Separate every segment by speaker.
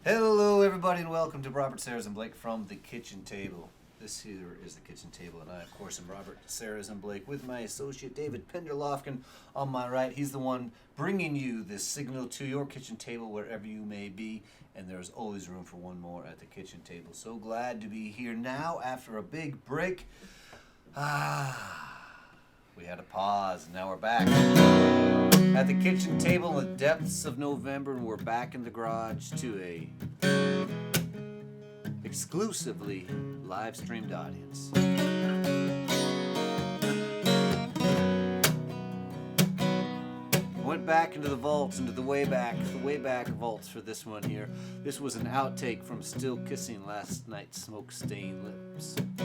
Speaker 1: Hello, everybody, and welcome to Robert Sarazin Blake from the kitchen table. This here is the kitchen table, and I, of course, am Robert Sarazin Blake with my associate David Penderlofkin on my right. He's the one bringing you this signal to your kitchen table wherever you may be, and there's always room for one more at the kitchen table. So glad to be here now after a big break. We had a pause, and now we're back at the kitchen table in the depths of November, and we're back in the garage to a exclusively live streamed audience. Went back into the vaults, into the way back vaults for this one here. This was an outtake from Still Kissing Last Night's Smoke-Stained Lips. I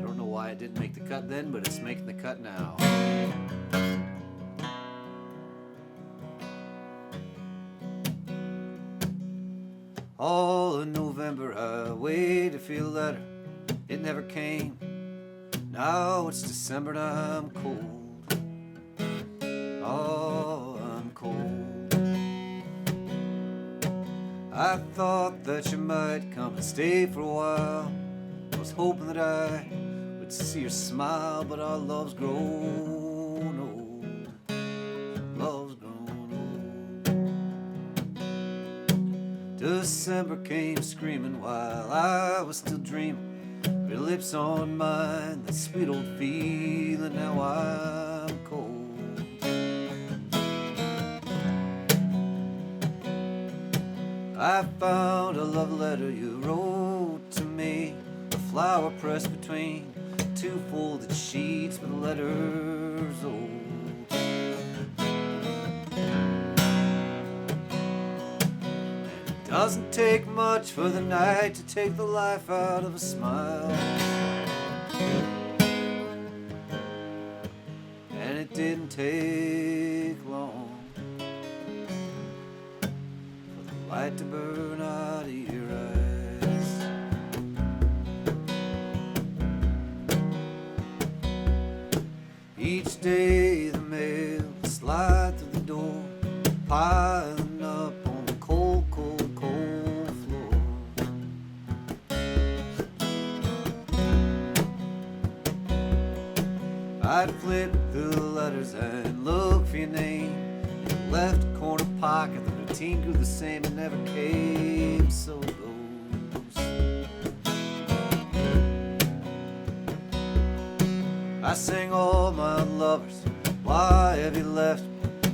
Speaker 1: don't know why it didn't make the cut then, but it's making the cut now. All in November I waited for your letter, it never came. Now it's December and I'm cold. Oh, I'm cold. I thought that you might come and stay for a while. I was hoping that I would see your smile, but our love's grown old. Love's grown old. December came screaming while I was still dreaming. Your lips on mine, that sweet old feeling. Now I'm cold. I found a love letter you wrote to me, a flower pressed between two folded sheets with the letters old. Doesn't take much for the night to take the life out of a smile. And it didn't take long for the light to burn out of your eyes. Each day the mail would slide through the door, piling up on the cold floor. I'd flip through the letters and look for your name. In the left corner pocket, the routine grew the same and never came, so it goes. I sang all my lovers, why have you left me?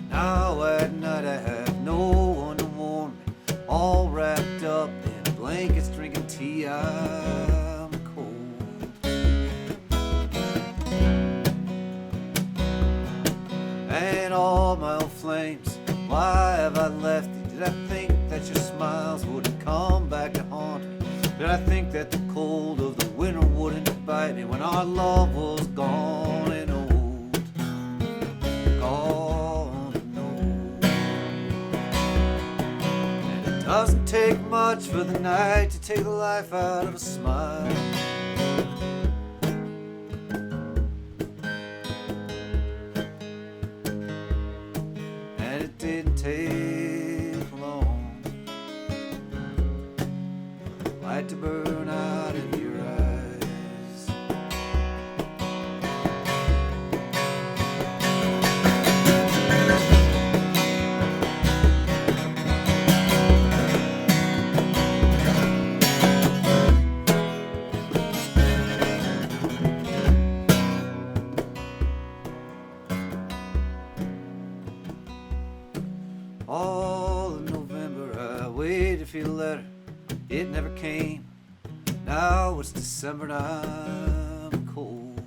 Speaker 1: Now at night I have no one to warm me. All wrapped up in blankets, drinking tea, I'm cold. And all my old flames, why have I left you? Did I think that your smiles wouldn't come back to haunt me? Did I think that the cold of the winter wouldn't bite me when our love was gone and old? Gone and old. And it doesn't take much for the night to take the life out of a smile. And it didn't take long for the light to burn out of your eyes. All in November I waited for your letter, it never came. Now it's December and I'm cold.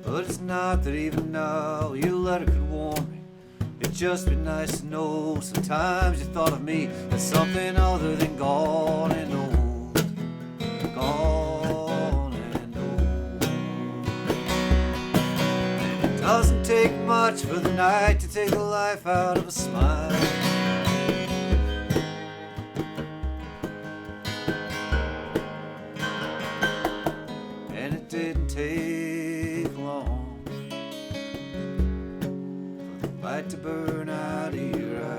Speaker 1: But it's not that even now your letter could warm me. It'd just be nice to know sometimes you thought of me as something other than gone and old. Gone and old. And it doesn't take much for the night to take the life out of a smile. And it didn't take long for the light to burn out of your eyes.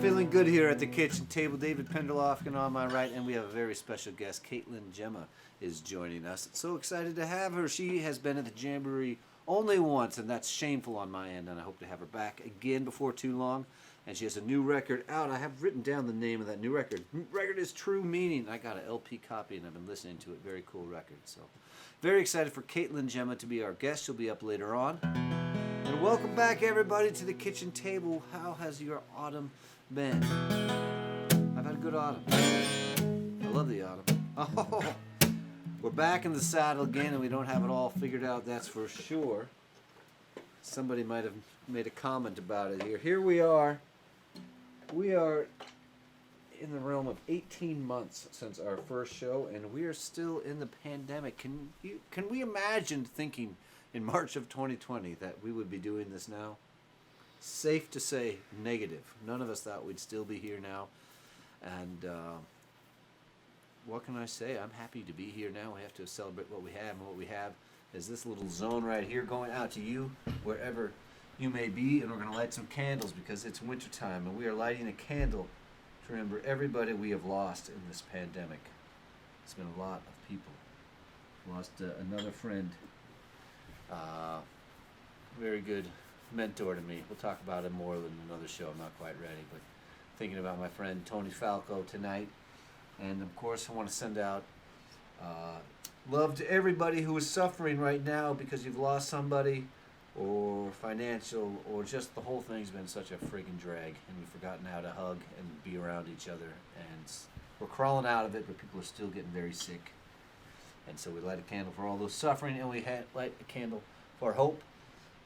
Speaker 1: Feeling good here at the kitchen table. David Penderlofkin on my right, and we have a very special guest. Jemma is joining us. So excited to have her. She has been at the Jamboree only once, and that's shameful on my end, and I hope to have her back again before too long. And she has a new record out. I have written down the name of that new record. Record is True Meaning. I got an LP copy, and I've been listening to it. Very cool record. So very excited for Jemma to be our guest. She'll be up later on. And welcome back, everybody, to the kitchen table. How has your autumn been? I've had a good autumn. I love the autumn. Oh, we're back in the saddle again, and we don't have it all figured out, that's for sure. Somebody might have made a comment about it here. Here we are. We are in the realm of 18 months since our first show, and we are still in the pandemic. Can we imagine thinking in March of 2020 that we would be doing this now? Safe to say, negative. None of us thought we'd still be here now. And what can I say? I'm happy to be here now. We have to celebrate what we have, and what we have is this little zone right here going out to you wherever you may be. And we're going to light some candles because it's wintertime, and we are lighting a candle to remember everybody we have lost in this pandemic. It's been a lot of people. Lost another friend. Very good mentor to me. We'll talk about him more than another show. I'm not quite ready, but thinking about my friend Tony Falco tonight. And of course, I want to send out love to everybody who is suffering right now because you've lost somebody, or financial, or just the whole thing's been such a friggin' drag, and we've forgotten how to hug and be around each other. And we're crawling out of it, but people are still getting very sick. And so we light a candle for all those suffering, and we light a candle for hope.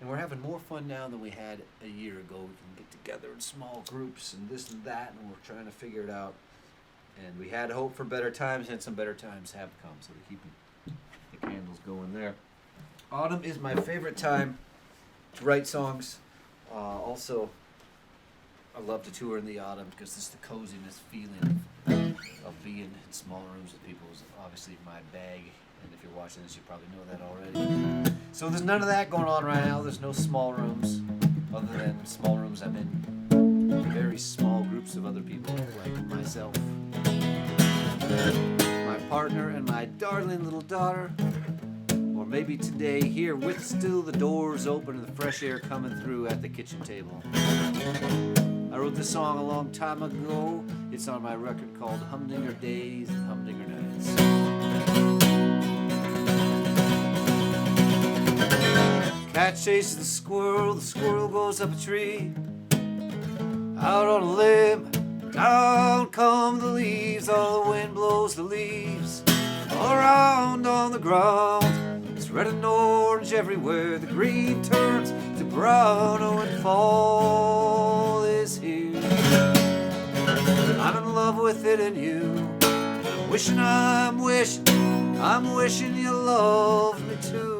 Speaker 1: And we're having more fun now than we had a year ago. We can get together in small groups and this and that, and we're trying to figure it out. And we had hope for better times, and some better times have come, so we're keeping the candles going there. Autumn is my favorite time to write songs. Also, I love to tour in the autumn because this is the coziness feeling of being in small rooms with people is obviously my bag. And if you're watching this, you probably know that already. So there's none of that going on right now. There's no small rooms, other than small rooms I'm in very small groups of other people, like myself, my partner, and my darling little daughter. Or maybe today, here with still the doors open and the fresh air coming through at the kitchen table. I wrote this song a long time ago. It's on my record called Humdinger Days and Humdinger Nights. Cat chases the squirrel goes up a tree. Out on a limb, down come the leaves, all the wind blows the leaves all around on the ground. It's red and orange everywhere, the green turns to brown, oh, and fall is here. I'm in love with it and you, I'm wishing you loved me too.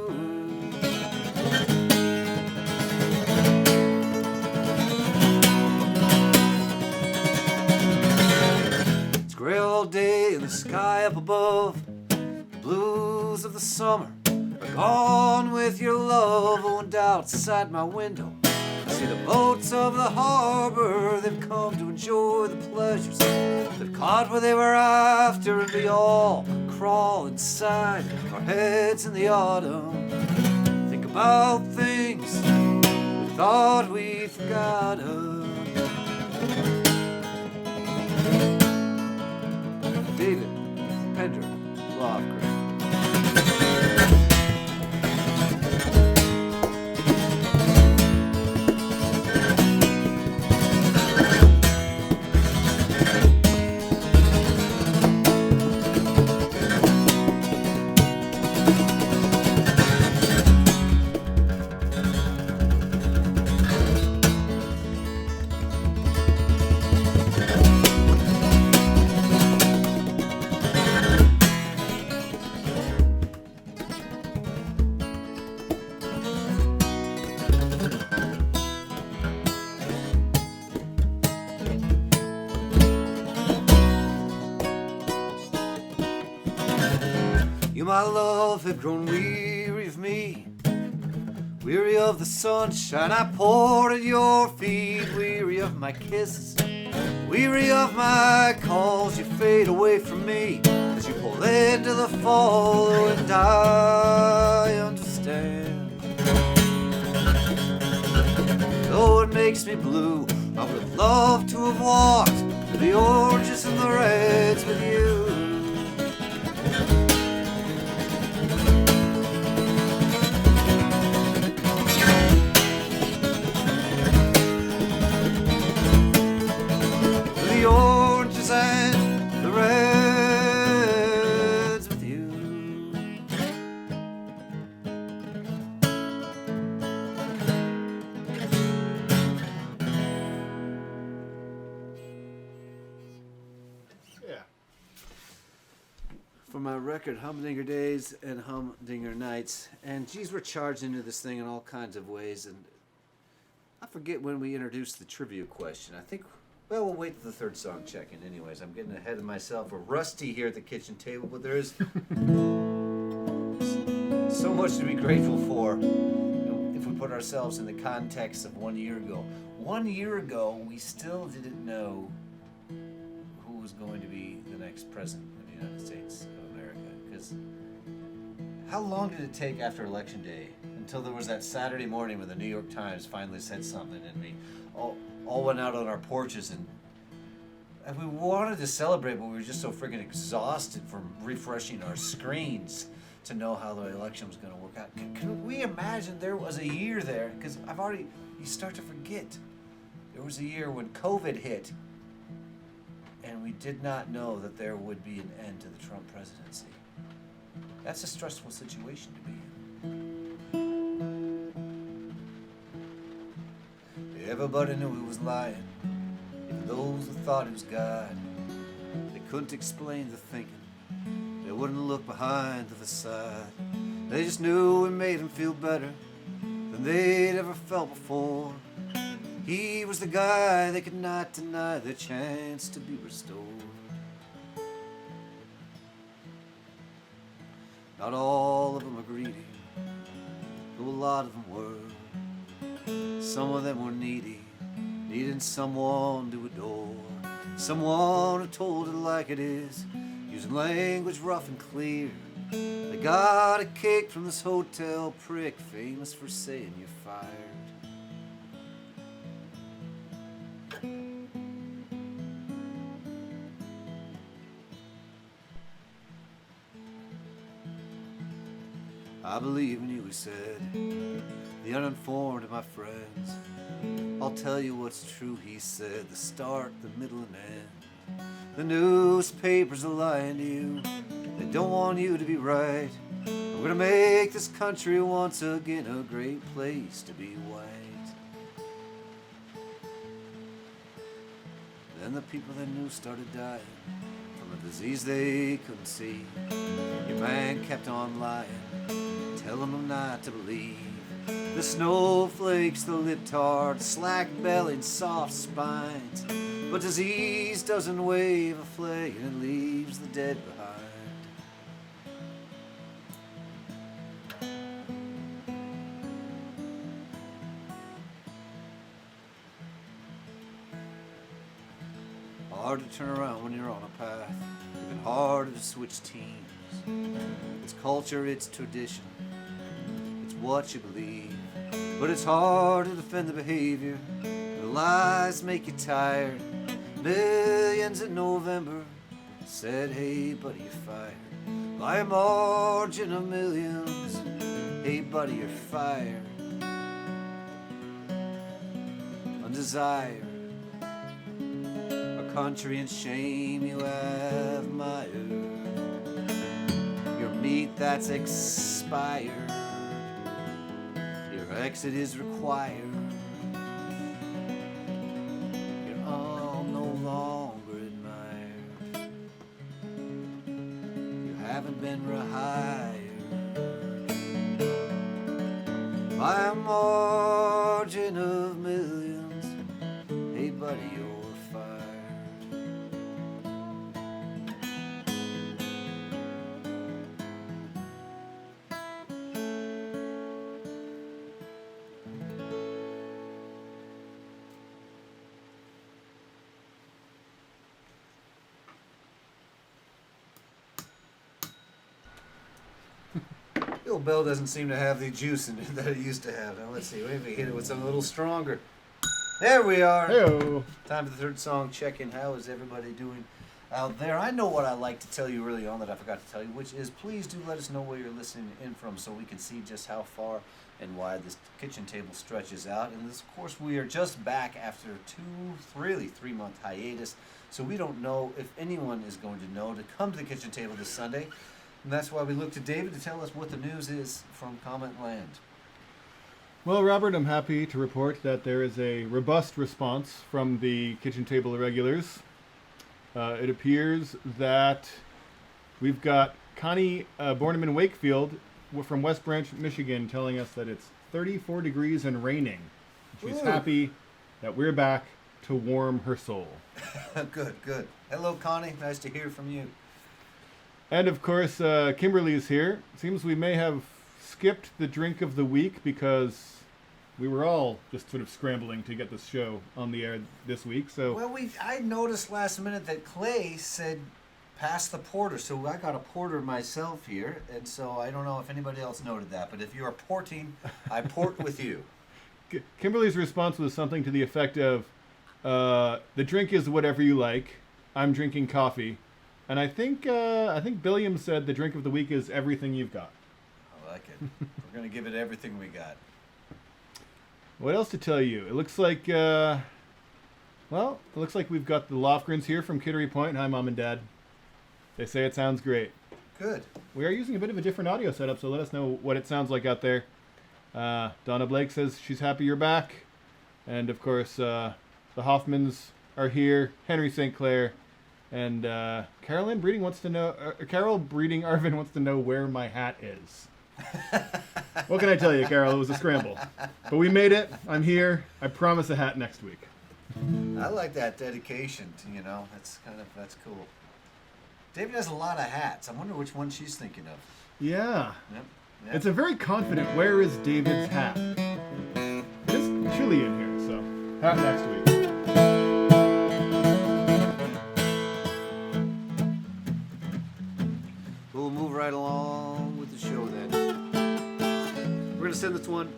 Speaker 1: Gray all day in the sky up above. The blues of the summer are gone with your love. Oh, and outside my window I see the boats of the harbor. They've come to enjoy the pleasures they've caught where they were after. And we all crawl inside our heads in the autumn. Think about things we thought we'd forgotten. David Penderlofkin. my love had grown weary of me, weary of the sunshine I poured at your feet, weary of my kisses, weary of my calls. You fade away from me as you pull into the fall, and I understand. Though it makes me blue, I would love to have walked through the oranges and the reds with you. The oranges and the reds with you.
Speaker 2: Yeah.
Speaker 1: For my record, Humdinger Days and Humdinger Nights. And geez, we're charged into this thing in all kinds of ways. And I forget when we introduced the trivia question. I think, well, we'll wait till the third song check-in anyways. I'm getting ahead of myself. We're rusty here at the kitchen table, but there is so much to be grateful for if we put ourselves in the context of 1 year ago. 1 year ago, we still didn't know who was going to be the next president of the United States of America. Because how long did it take after Election Day until there was that Saturday morning when the New York Times finally said something and we all went out on our porches and we wanted to celebrate, but we were just so freaking exhausted from refreshing our screens to know how the election was going to work out. Can we imagine there was a year there? Because you start to forget. There was a year when COVID hit and we did not know that there would be an end to the Trump presidency. That's a stressful situation to be in. Everybody knew he was lying, even those who thought he was God. They couldn't explain the thinking, they wouldn't look behind the facade. They just knew it made them feel better than they'd ever felt before. He was the guy they could not deny their chance to be restored. Not all of them are greedy, though a lot of them were. Some of them were needy, needing someone to adore. Someone who told it like it is, using language rough and clear. They got a cake from this hotel prick, famous for saying you're fired. I believe in you, he said, the uninformed are my friends. I'll tell you what's true, he said, the start, the middle, and end. The newspapers are lying to you, they don't want you to be right. We're gonna make this country once again a great place to be white. Then the people they knew started dying from a disease they couldn't see. Your man kept on lying, telling them not to believe. The snowflakes, the libtard, the slack-bellied, soft spines. But disease doesn't wave a flag and it leaves the dead behind. Hard to turn around when you're on a path, even harder to switch teams. It's culture, it's tradition, it's what you believe. But it's hard to defend the behavior, the lies make you tired. Millions in November said, hey buddy, you're fired. By a margin of millions, hey buddy, you're fired. Undesired, a country in shame you have admired. Your meat that's expired, your exit is required. You're all no longer admired. You haven't been rehired. By a margin of millions, hey buddy, you're fired. old bell doesn't seem to have the juice in it that it used to have. Now let's see, maybe hit it with something a little stronger. There we are.
Speaker 2: Hey-o.
Speaker 1: Time for the third song. Check in. How is everybody doing out there? I know what I like to tell you early on that I forgot to tell you, which is please do let us know where you're listening in from so we can see just how far and wide this kitchen table stretches out. And this, of course, we are just back after 3-month hiatus, so we don't know if anyone is going to know to come to the kitchen table this Sunday. And that's why we look to David to tell us what the news is from Comment Land.
Speaker 2: Well, Robert, I'm happy to report that there is a robust response from the kitchen table irregulars. It appears that we've got Connie Borneman in Wakefield from West Branch, Michigan, telling us that it's 34 degrees and raining. She's happy that we're back to warm her soul.
Speaker 1: Good. Hello, Connie. Nice to hear from you.
Speaker 2: And of course, Kimberly's here. Seems we may have skipped the drink of the week because we were all just sort of scrambling to get this show on the air this week. So
Speaker 1: well, I noticed last minute that Clay said pass the porter, so I got a porter myself here, and so I don't know if anybody else noted that, but if you are porting, I port with you.
Speaker 2: Kimberly's response was something to the effect of, the drink is whatever you like. I'm drinking coffee. And I think Bellingham said the drink of the week is everything you've got.
Speaker 1: I like it. We're going to give it everything we got.
Speaker 2: What else to tell you? It looks like, we've got the Lofgrens here from Kittery Point. Hi, Mom and Dad. They say it sounds great.
Speaker 1: Good.
Speaker 2: We are using a bit of a different audio setup, so let us know what it sounds like out there. Donna Blake says she's happy you're back. And, of course, the Hoffmans are here. Henry St. Clair. And Carol Breeding Arvin wants to know where my hat is. What can I tell you, Carol? It was a scramble. But we made it. I'm here. I promise a hat next week.
Speaker 1: I like that dedication, that's cool. David has a lot of hats. I wonder which one she's thinking of.
Speaker 2: Yeah.
Speaker 1: Yep.
Speaker 2: It's a very confident, where is David's hat? It's chilly in here, so hat next week.
Speaker 1: We'll move right along with the show then. We're going to send this one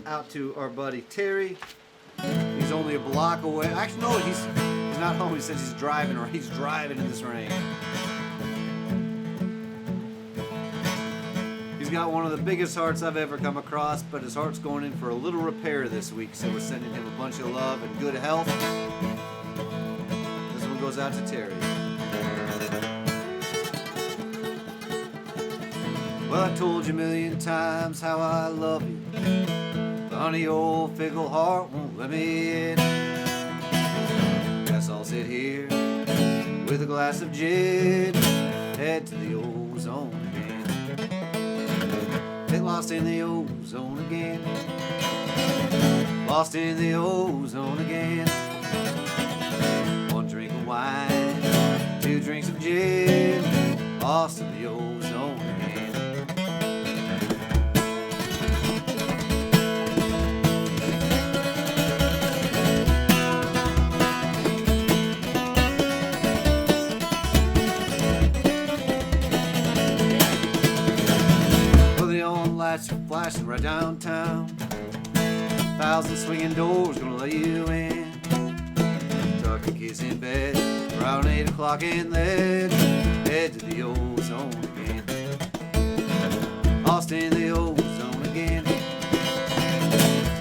Speaker 1: out to our buddy Terry. He's only a block away. Actually, no, he's not home. He says he's driving in this rain. He's got one of the biggest hearts I've ever come across, but his heart's going in for a little repair this week, so we're sending him a bunch of love and good health. This one goes out to Terry. Well, I told you a million times how I love you. Funny old fickle heart won't let me in. Guess I'll sit here with a glass of gin, head to the ozone again. Get lost in the ozone again. Lost in the ozone again. One drink of wine, 2 drinks of gin, lost in the ozone again. Lights are flashing right downtown. 1,000 swinging doors gonna let you in. Tuck the kids in bed around 8 o'clock and then head to the ozone again. Lost in the ozone again.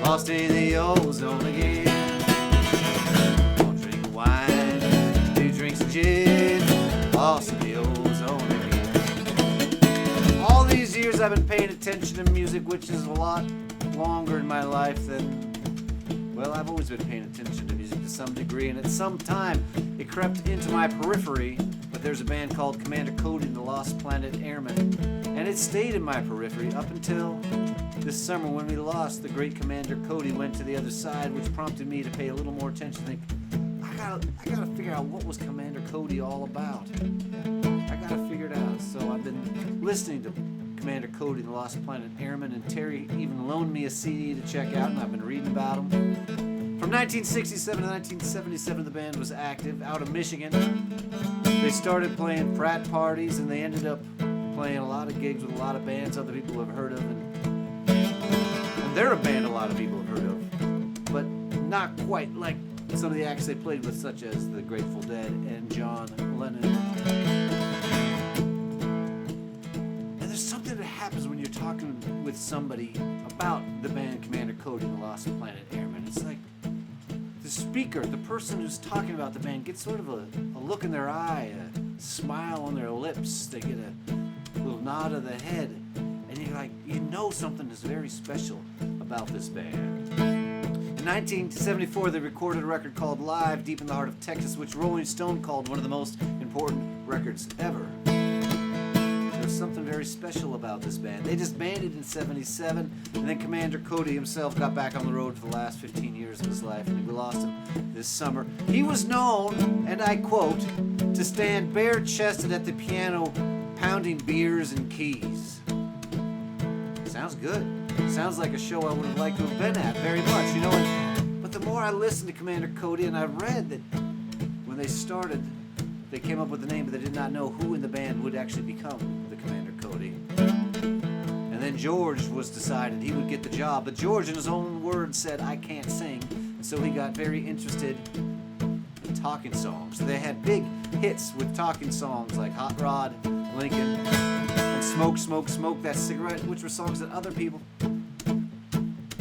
Speaker 1: Lost in the ozone again. 1 drink of wine, 2 drinks of gin. Lost in the ozone again. All these years I've been paying attention to music, which is a lot longer in my life than, well, I've always been paying attention to music to some degree, and at some time it crept into my periphery, but there's a band called Commander Cody and the Lost Planet Airmen, and it stayed in my periphery up until this summer when we lost the great Commander Cody, went to the other side, which prompted me to pay a little more attention, think, I gotta figure out what was Commander Cody all about. I gotta figure it out. So I've been listening to Commander Cody and the Lost Planet Airmen, and Terry even loaned me a CD to check out, and I've been reading about them. From 1967 to 1977, the band was active out of Michigan. They started playing frat parties, and they ended up playing a lot of gigs with a lot of bands other people have heard of, and they're a band a lot of people have heard of, but not quite like some of the acts they played with, such as the Grateful Dead and John Lennon. And there's something that happens when you're talking with somebody about the band Commander Cody and the Lost Planet Airmen. It's like the speaker, the person who's talking about the band, gets sort of a look in their eye, a smile on their lips. They get a little nod of the head, and you're like, you know something is very special about this band. In 1974, they recorded a record called Live Deep in the Heart of Texas, which Rolling Stone called one of the most important records ever. There's something very special about this band. They disbanded in 77, and then Commander Cody himself got back on the road for the last 15 years of his life, and we lost him this summer. He was known, and I quote, to stand bare-chested at the piano, pounding beers and keys. Sounds good. Sounds like a show I would have liked to have been at very much, you know. But the more I listened to Commander Cody, and I read that when they started, they came up with the name, but they did not know who in the band would actually become the Commander Cody. And then George was decided he would get the job, but George, in his own words, said, "I can't sing," and so he got very interested in talking songs. So they had big hits with talking songs like Hot Rod, Lincoln, and Smoke, Smoke, Smoke That Cigarette, which were songs that other people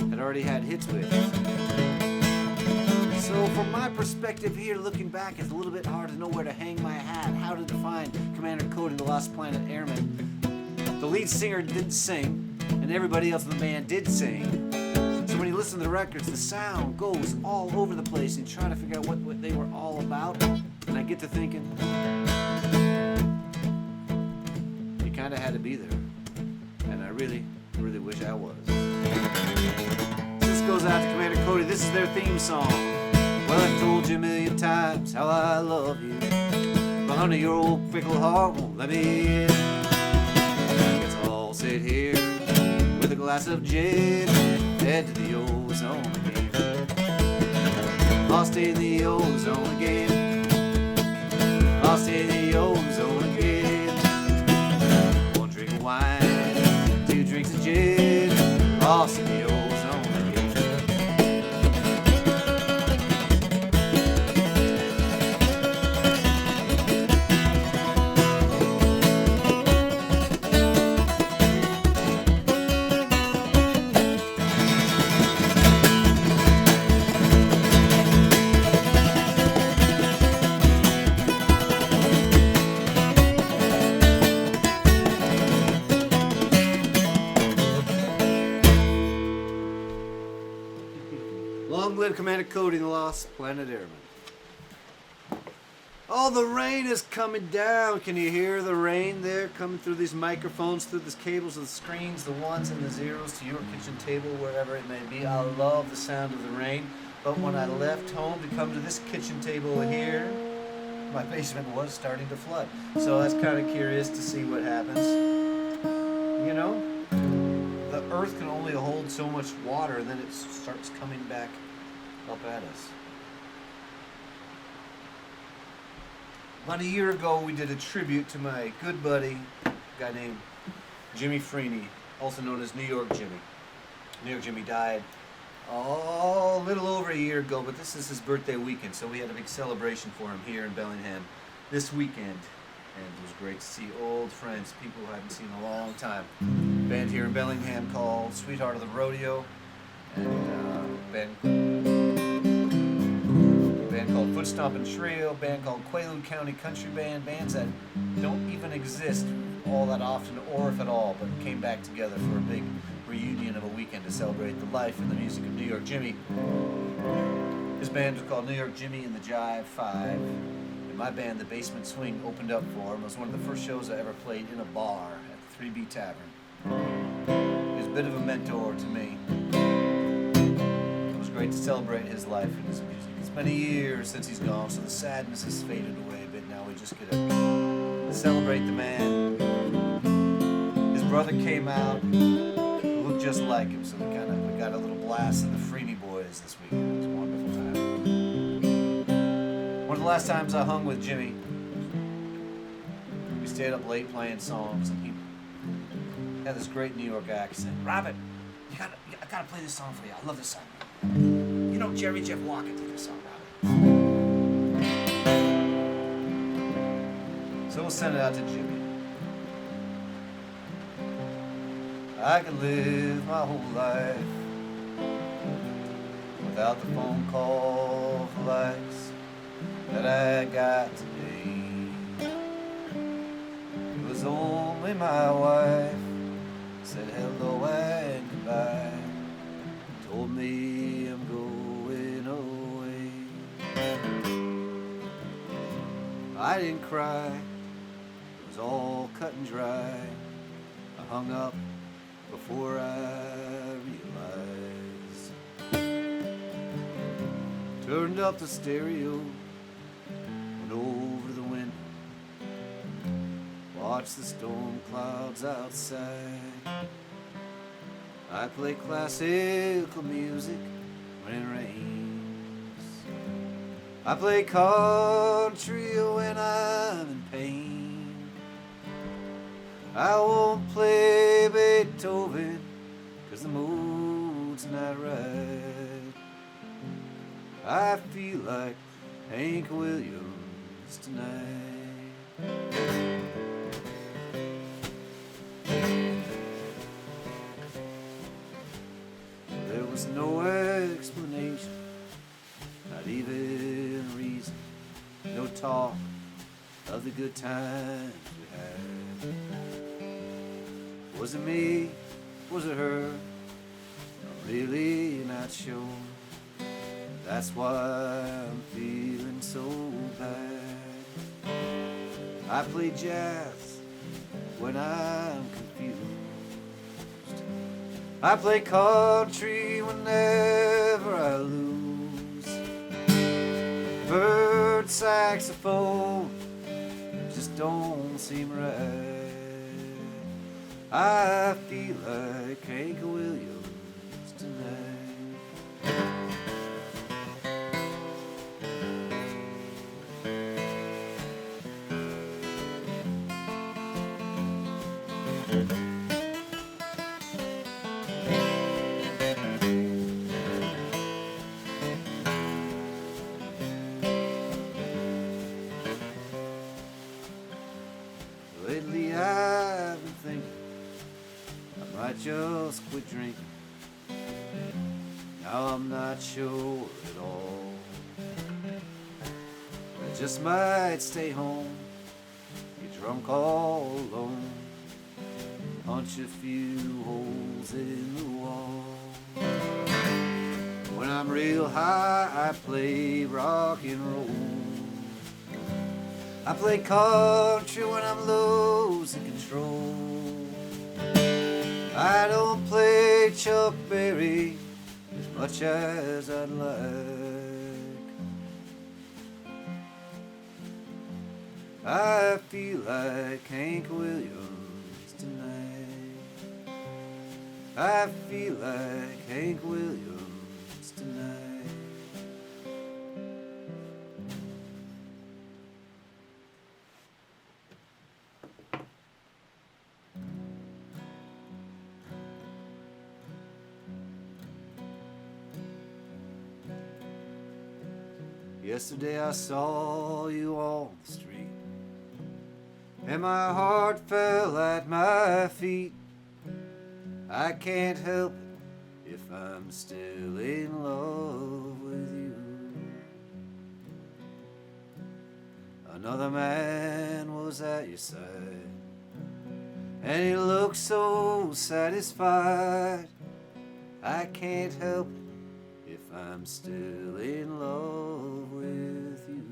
Speaker 1: had already had hits with. So from my perspective here, looking back, it's a little bit hard to know where to hang my hat, how to define Commander Cody and the Lost Planet Airmen. The lead singer didn't sing, and everybody else in the band did sing. So when you listen to the records, the sound goes all over the place, and you try to figure out what they were all about. And I get to thinking, you kind of had to be there. And I really, really wish I was. This goes out to Commander Cody. This is their theme song. Well, I've told you a million times how I love you, but honey, your old fickle heart won't let me in. I guess I'll sit here with a glass of gin, head to the ozone again. Lost in the ozone again. Lost in the ozone again. One drink of wine, 2 drinks of gin. Lost in the ozone again. Long live Commander Cody and the Lost Planet Airmen. Oh, the rain is coming down. Can you hear the rain there coming through these microphones, through these cables of the screens, the ones and the zeros to your kitchen table, wherever it may be? I love the sound of the rain. But when I left home to come to this kitchen table here, my basement was starting to flood. So I was kind of curious to see what happens. You know, the earth can only hold so much water, and then it starts coming back up at us. About a year ago, we did a tribute to my good buddy, a guy named Jimmy Freeney, also known as New York Jimmy. New York Jimmy died a little over a year ago, but this is his birthday weekend, so we had a big celebration for him here in Bellingham this weekend. And it was great to see old friends, people who I haven't seen in a long time. Band here in Bellingham called Sweetheart of the Rodeo, and band called Foot Stompin' Trio, band called Quaalude County Country Band, bands that don't even exist all that often, or if at all, but came back together for a big reunion of a weekend to celebrate the life and the music of New York Jimmy. His band was called New York Jimmy and the Jive 5. My band, the Basement Swing, opened up for him. It was one of the first shows I ever played in a bar at the 3B Tavern. He was a bit of a mentor to me. It was great to celebrate his life and his music. It's been a year since he's gone, so the sadness has faded away a bit. Now we just get to celebrate the man. His brother came out, who looked just like him, so we got a little blast of the Freeney Boys this weekend. It was a wonderful time. One of the last times I hung with Jimmy, we stayed up late playing songs, and he He had this great New York accent.
Speaker 3: Robert, I gotta play this song for you. I love this song. You know Jerry Jeff Walker did this song, Robert.
Speaker 1: So we'll send it out to Jimmy. I could live my whole life without the phone call for likes that I got today. It was only my wife said hello and goodbye, told me I'm going away. I didn't cry, it was all cut and dry. I hung up before I realized. Turned up the stereo, went over to the window, watched the storm clouds outside. I play classical music when it rains. I play country when I'm in pain. I won't play Beethoven 'cause the mood's not right. I feel like Hank Williams tonight. There was no explanation, not even reason, no talk of the good times we had. Was it me? Was it her? I'm really not sure. That's why I'm feeling so bad. I play jazz when I'm confused. I play country whenever I lose. Bird saxophone just don't seem right. I feel like Hank Williams tonight. Lately I've been thinking I might just quit drinking. Now I'm not sure at all. I just might stay home, get drunk all alone, punch a few holes in the wall. When I'm real high, I play rock and roll. I play country when I'm losing control. I don't play Chuck Berry as much as I'd like. I feel like Hank Williams tonight. I feel like Hank Williams tonight. Yesterday I saw you on the street, and my heart fell at my feet. I can't help it if I'm still in love with you. Another man was at your side, and he looked so satisfied. I can't help it if I'm still in love with you.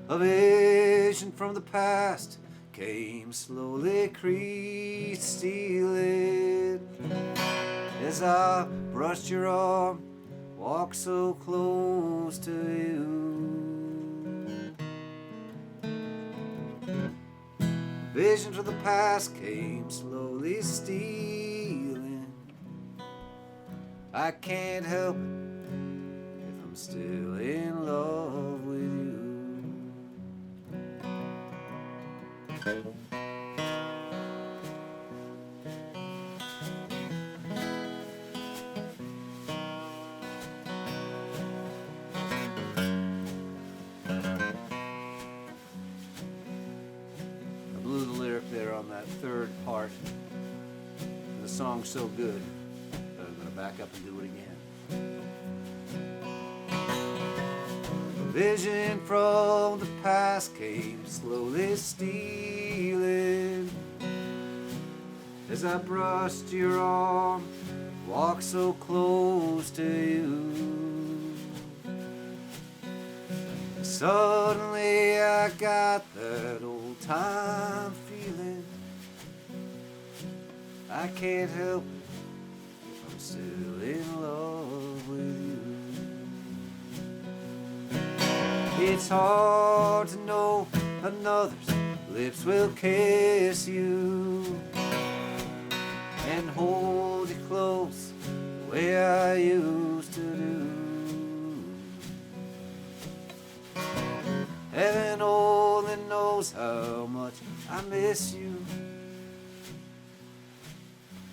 Speaker 1: A vision from the past came slowly stealing as I brushed your arm, walked so close to you. Visions of the past came slowly stealing. I can't help it if I'm still in love with you. that third part. The song's so good that I'm going to back up and do it again. A vision from the past came slowly stealing as I brushed your arm, walked so close to you. Suddenly I got that old time feeling. I can't help it if I'm still in love with you. It's hard to know another's lips will kiss you and hold you close the way I used to do. Heaven only knows how much I miss you.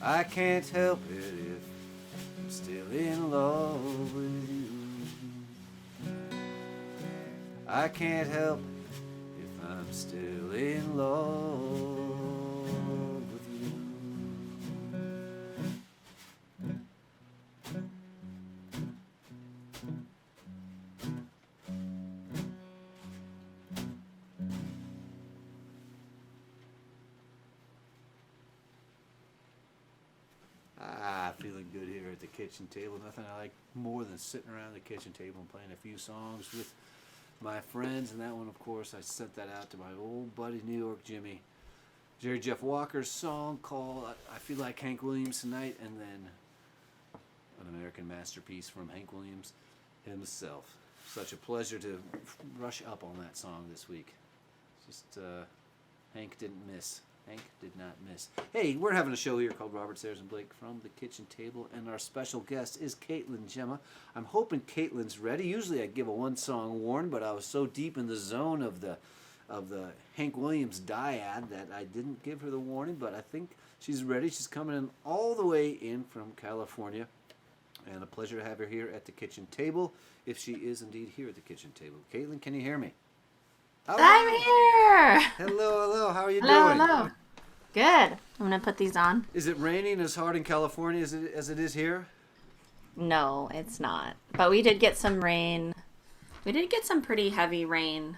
Speaker 1: I can't help it if I'm still in love with you. I can't help it if I'm still in love with you. Feeling good here at the kitchen table. Nothing I like more than sitting around the kitchen table and playing a few songs with my friends. And that one, of course, I sent that out to my old buddy New York Jimmy. Jerry Jeff Walker's song called I Feel Like Hank Williams Tonight, and then an American masterpiece from Hank Williams himself. Such a pleasure to rush up on that song this week. Just Hank didn't miss. Hank did not miss. Hey, we're having a show here called Robert Sarazin Blake from the Kitchen Table, and our special guest is Caitlin Jemma. I'm hoping Caitlin's ready. Usually I give a one-song warn, but I was so deep in the zone of the Hank Williams dyad that I didn't give her the warning, but I think she's ready. She's coming in all the way in from California, and a pleasure to have her here at the kitchen table, if she is indeed here at the kitchen table. Caitlin, can you hear me?
Speaker 4: I'm here.
Speaker 1: Hello. How are you doing?
Speaker 4: Hello. Good. I'm gonna put these on.
Speaker 1: Is it raining as hard in California as it is here?
Speaker 4: No, it's not. But we did get some rain. We did get some pretty heavy rain.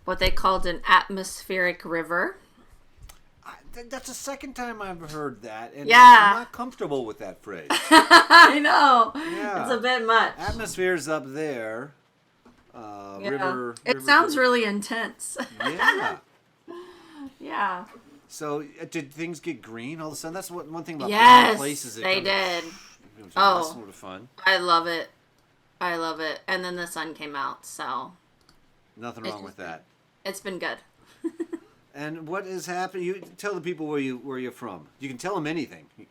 Speaker 4: What they called an atmospheric river.
Speaker 1: That's the second time I've heard that, and
Speaker 4: Yeah.
Speaker 1: I'm not comfortable with that phrase.
Speaker 4: I know.
Speaker 1: Yeah.
Speaker 4: It's a bit much.
Speaker 1: Atmosphere's up there. River.
Speaker 4: It sounds really intense.
Speaker 1: Yeah.
Speaker 4: Yeah.
Speaker 1: So did things get green all of a sudden? That's one thing about
Speaker 4: Yes,
Speaker 1: places.
Speaker 4: they did.
Speaker 1: That's
Speaker 4: Oh.
Speaker 1: sort of fun.
Speaker 4: I love it. And then the sun came out, so
Speaker 1: Nothing wrong with that.
Speaker 4: it's been good.
Speaker 1: And what is happening? You tell the people where you're from. You can tell them anything.
Speaker 4: You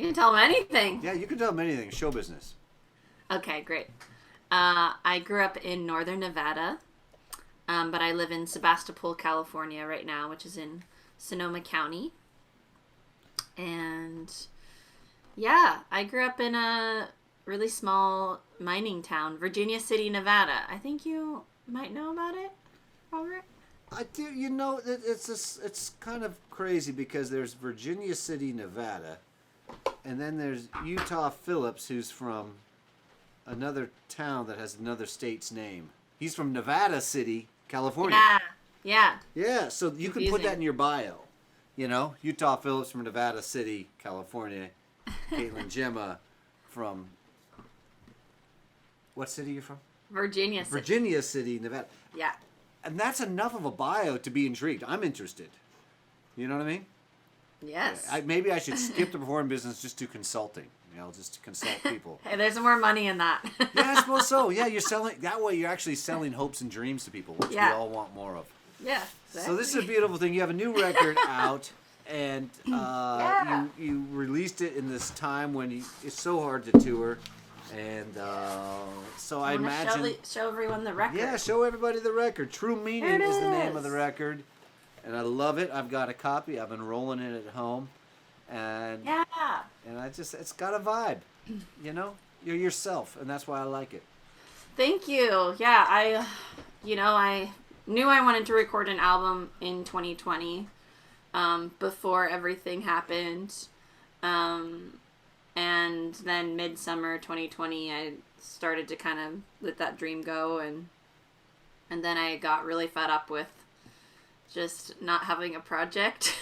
Speaker 4: can tell them anything.
Speaker 1: Yeah, you can tell them anything. Show business.
Speaker 4: Okay, great. I grew up in northern Nevada, but I live in Sebastopol, California right now, which is in Sonoma County. And yeah, I grew up in a really small mining town, Virginia City, Nevada. I think you might know about it, Robert.
Speaker 1: I do. You know, it's kind of crazy because there's Virginia City, Nevada, and then there's Utah Phillips, who's from another town that has another state's name. He's from Nevada City, California.
Speaker 4: Yeah.
Speaker 1: Yeah, so you can put
Speaker 4: Confusing.
Speaker 1: that in your bio. You know, Utah Phillips from Nevada City, California. Caitlin Jemma from... What city are you from?
Speaker 4: Virginia City.
Speaker 1: Virginia City, Nevada.
Speaker 4: Yeah.
Speaker 1: And that's enough of a bio to be intrigued. I'm interested. You know what I mean?
Speaker 4: Yes.
Speaker 1: Maybe I should skip the performing business just to consulting. You know, just to consult people.
Speaker 4: Hey, there's more money in that.
Speaker 1: Yeah, I suppose so. Yeah, you're selling... That way you're actually selling hopes and dreams to people, which
Speaker 4: Yeah.
Speaker 1: we all want more of.
Speaker 4: Yeah.
Speaker 1: So this is a beautiful thing. You have a new record out, and
Speaker 4: Yeah.
Speaker 1: you released it in this time when it's so hard to tour, and so I imagine.
Speaker 4: Show everyone the record.
Speaker 1: Yeah, show everybody the record. True Meaning
Speaker 4: There it
Speaker 1: is the name
Speaker 4: is.
Speaker 1: of the record, and I love it. I've got a copy. I've been rolling it at home, and
Speaker 4: Yeah.
Speaker 1: it's got a vibe. You know, you're yourself, and that's why I like it.
Speaker 4: Thank you. Yeah, I knew I wanted to record an album in 2020, before everything happened. And then midsummer 2020, I started to kind of let that dream go, and then I got really fed up with just not having a project.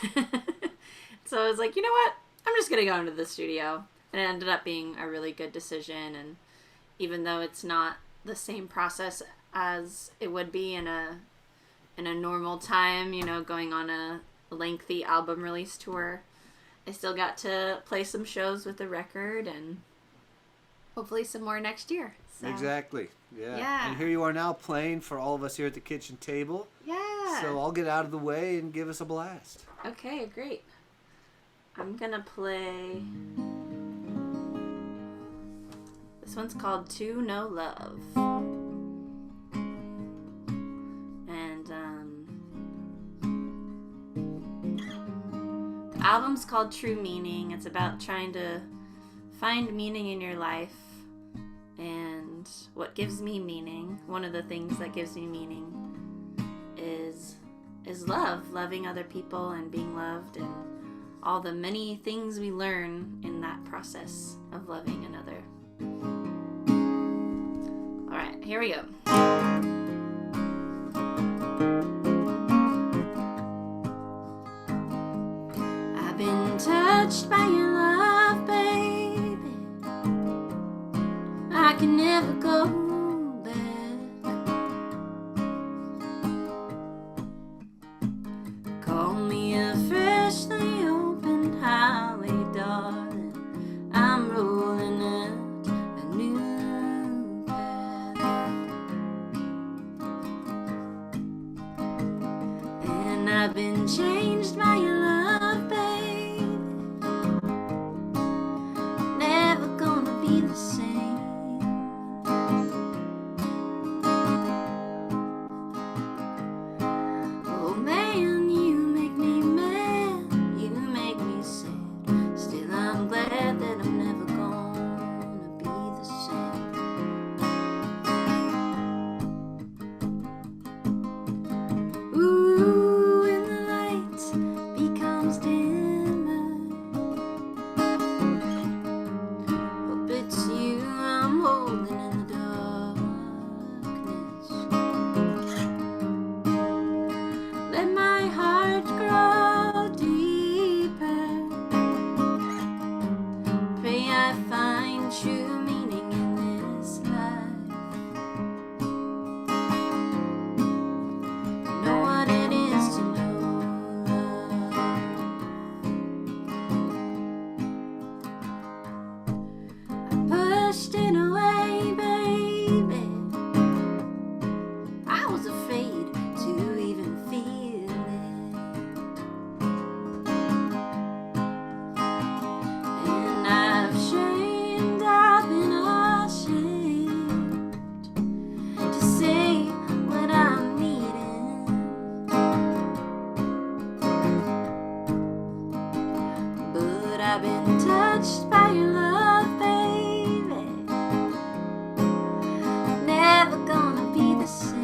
Speaker 4: So I was like, you know what? I'm just going to go into the studio. And it ended up being a really good decision. And even though it's not the same process as it would be in a normal time, you know, going on a lengthy album release tour, I still got to play some shows with the record and hopefully some more next year. So,
Speaker 1: Exactly. Yeah.
Speaker 4: Yeah.
Speaker 1: And here you are now playing for all of us here at the kitchen table.
Speaker 4: Yeah.
Speaker 1: So I'll get out of the way and give us a blast.
Speaker 4: Okay, great. I'm gonna play. This one's called To Know Love. And the album's called True Meaning. It's about trying to find meaning in your life. And what gives me meaning, one of the things that gives me meaning is love, loving other people and being loved, and all the many things we learn in that process of loving another. All right, here we go. I've been touched by your love, baby. I can never go back. Call me a freshly opened highway, darling. I'm rolling out a new path. And I've been changed by your love, baby. Never gonna be the same. Oh man, you make me mad, you make me sad. Still I'm glad that I'm never gonna be the same. Ooh, when the light becomes dimmer, hope it's you I'm holding in the darkness. Let my heart grow deeper. Pray I find true meaning in this life. Know what it is to know love. I pushed it away, baby. I was afraid to even feel it. And I've shamed, I've been ashamed to say what I'm needing. But I've been touched by your love, baby. Never gonna be the same.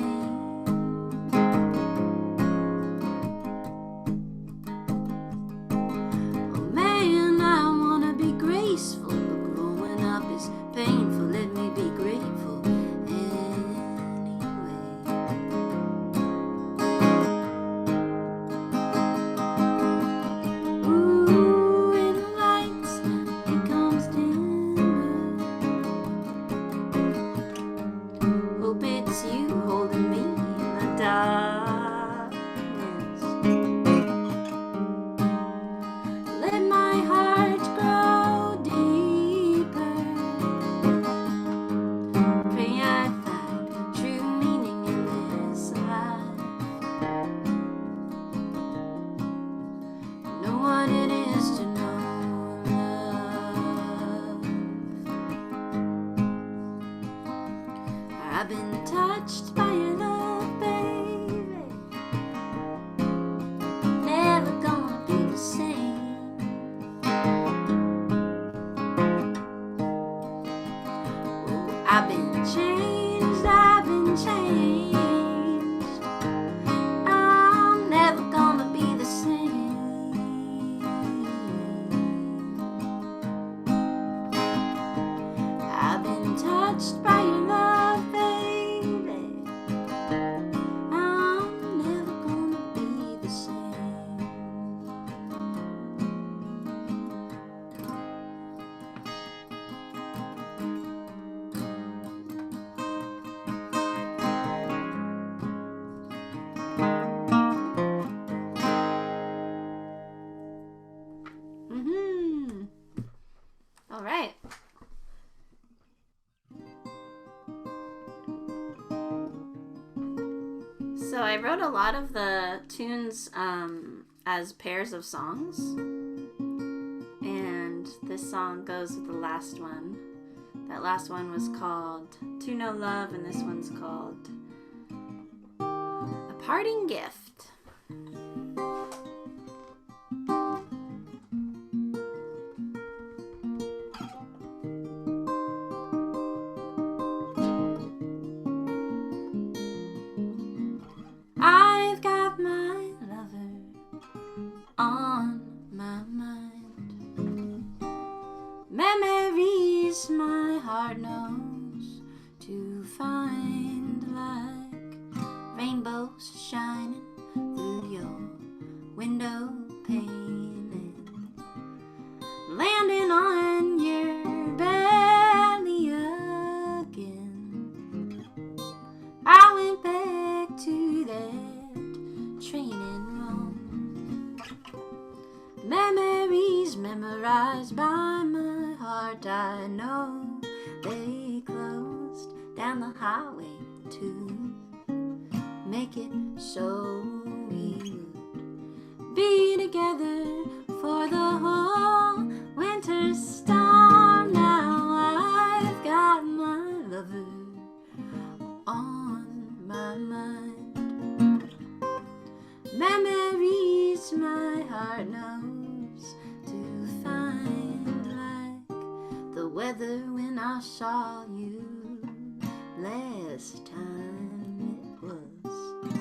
Speaker 4: Oh man, I wanna be graceful, but growing up is painful. Let me be grateful anyway. Ooh, when the light becomes dimmer, hope it's you holding me in the darkness. Let my heart grow deeper. Pray I find true meaning in this life. Know what it is to know love. I've been touched by your love, baby. Never gonna be the same. Oh, I've been changed, I've been changed. I'm never gonna be the same. So I wrote a lot of the tunes as pairs of songs. And this song goes with the last one. That last one was called To Know Love, and this one's called A Parting Gift. I've got my lover on my mind. Memories my heart knows to find, like rainbows shining through your window pane and landing on your belly again. I went back to that training room. Memories memorized by my heart, I know they closed down the highway to make it so we would be together for the whole winter storm. Now I've got my lover on my mind. Memories my heart knows to find, like the weather when I saw you last time. It was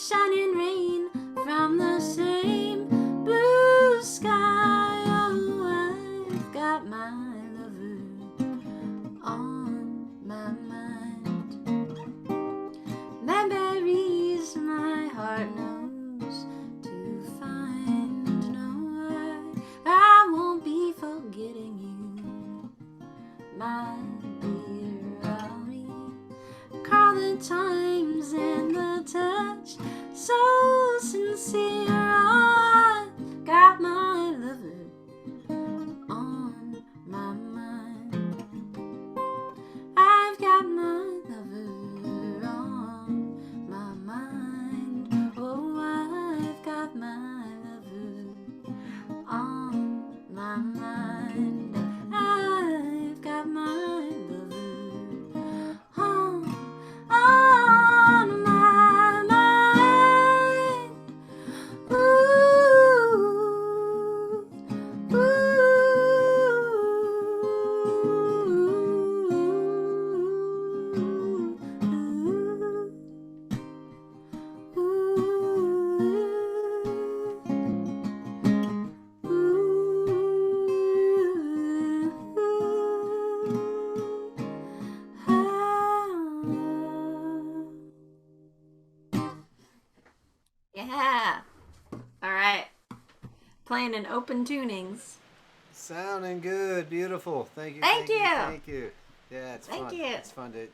Speaker 4: shining rain from the same blue sky. Oh, I've got my lover on my mind. Memories my heart knows to find. No, I won't be forgetting you, my dear. I'll recall the times and the touch so sincere. Oh, I've got my lover on my mind. I've got my lover on my mind. Oh, I've got my lover on my mind. I've got my lover on my mind. Ooh, yeah. All right. Playing in open tunings.
Speaker 1: Sounding good, beautiful. Thank you.
Speaker 4: Thank you.
Speaker 1: Thank you. Yeah, it's
Speaker 4: Thank
Speaker 1: fun.
Speaker 4: you.
Speaker 1: It's fun to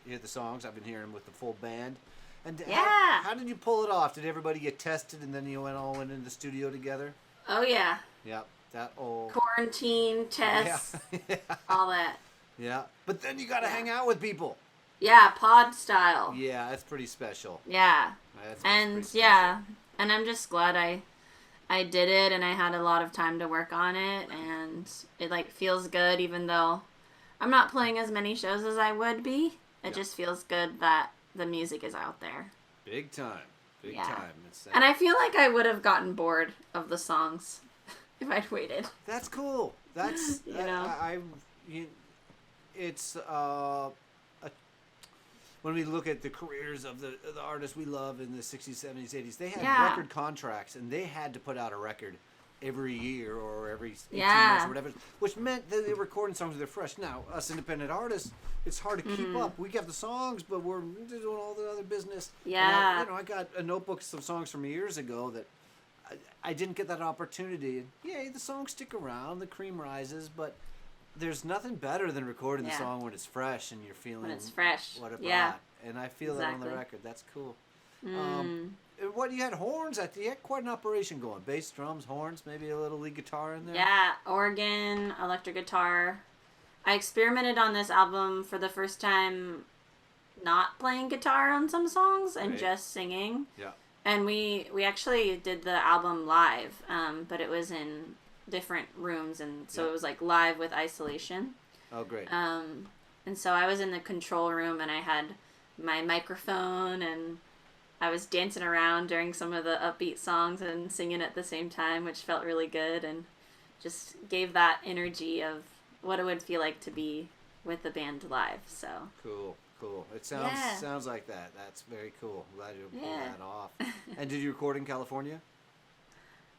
Speaker 1: hear the songs. I've been hearing them with the full band. And
Speaker 4: Yeah.
Speaker 1: how did you pull it off? Did everybody get tested and then you all went into the studio together?
Speaker 4: Oh, yeah.
Speaker 1: Yep. That old.
Speaker 4: Quarantine tests,
Speaker 1: Yeah.
Speaker 4: all that.
Speaker 1: Yeah. But then you got to
Speaker 4: Yeah.
Speaker 1: hang out with people.
Speaker 4: Yeah, pod style.
Speaker 1: Yeah, that's pretty special.
Speaker 4: Yeah.
Speaker 1: That's
Speaker 4: And
Speaker 1: pretty special.
Speaker 4: yeah, and I'm just glad I did it, and I had a lot of time to work on it, and it like feels good even though I'm not playing as many shows as I would be. It just feels good that the music is out there.
Speaker 1: Big time. Big
Speaker 4: Yeah.
Speaker 1: time. It's,
Speaker 4: And I feel like I would have gotten bored of the songs if I'd waited.
Speaker 1: that's cool. That's
Speaker 4: You know?
Speaker 1: it's when we look at the careers of the artists we love in the 60s, 70s, 80s, they had
Speaker 4: Yeah.
Speaker 1: record contracts and they had to put out a record every year or every 18
Speaker 4: Yeah.
Speaker 1: months or whatever, which meant that they were recording songs that are fresh. Now, us independent artists, it's hard to keep up. We got the songs, but we're doing all the other business.
Speaker 4: Yeah.
Speaker 1: And I got a notebook of songs from years ago that I didn't get that opportunity. Yeah, the songs stick around, the cream rises, but there's nothing better than recording the
Speaker 4: Yeah.
Speaker 1: song when it's fresh and you're feeling
Speaker 4: When it's fresh.
Speaker 1: what it
Speaker 4: Yeah.
Speaker 1: brought. And I feel that on the
Speaker 4: Exactly.
Speaker 1: record. That's cool. What, you had horns? You had quite an operation going. Bass, drums, horns, maybe a little lead guitar in there?
Speaker 4: Yeah, organ, electric guitar. I experimented on this album for the first time not playing guitar on some songs and
Speaker 1: Right.
Speaker 4: just singing.
Speaker 1: Yeah.
Speaker 4: And we actually did the album live, but it was in different rooms, and so
Speaker 1: Yeah.
Speaker 4: it was like live with isolation.
Speaker 1: Oh, great.
Speaker 4: And so I was in the control room, and I had my microphone, and I was dancing around during some of the upbeat songs and singing at the same time, which felt really good and just gave that energy of what it would feel like to be with the band live. So
Speaker 1: Cool. It sounds
Speaker 4: Yeah.
Speaker 1: sounds like that. That's very cool. Glad you pulled
Speaker 4: Yeah.
Speaker 1: that off. And did you record in California?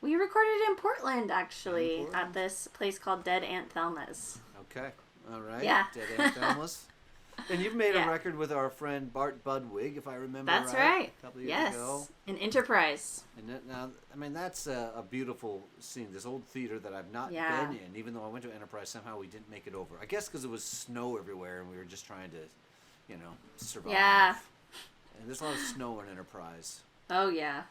Speaker 4: we recorded in Portland, actually,
Speaker 1: In Portland?
Speaker 4: at this place called Dead Aunt Thelma's.
Speaker 1: Okay. All right.
Speaker 4: Yeah.
Speaker 1: Dead Aunt Thelma's. And you've made
Speaker 4: Yeah.
Speaker 1: a record with our friend Bart Budwig, if I remember
Speaker 4: That's
Speaker 1: right.
Speaker 4: right.
Speaker 1: A couple of years
Speaker 4: Yes,
Speaker 1: ago.
Speaker 4: in Enterprise.
Speaker 1: And now, I mean, that's a beautiful scene. This old theater that I've not
Speaker 4: Yeah.
Speaker 1: been in, even though I went to Enterprise, somehow we didn't make it over. I guess because it was snow everywhere and we were just trying to, survive.
Speaker 4: Yeah.
Speaker 1: And there's a lot of snow in Enterprise.
Speaker 4: Oh yeah,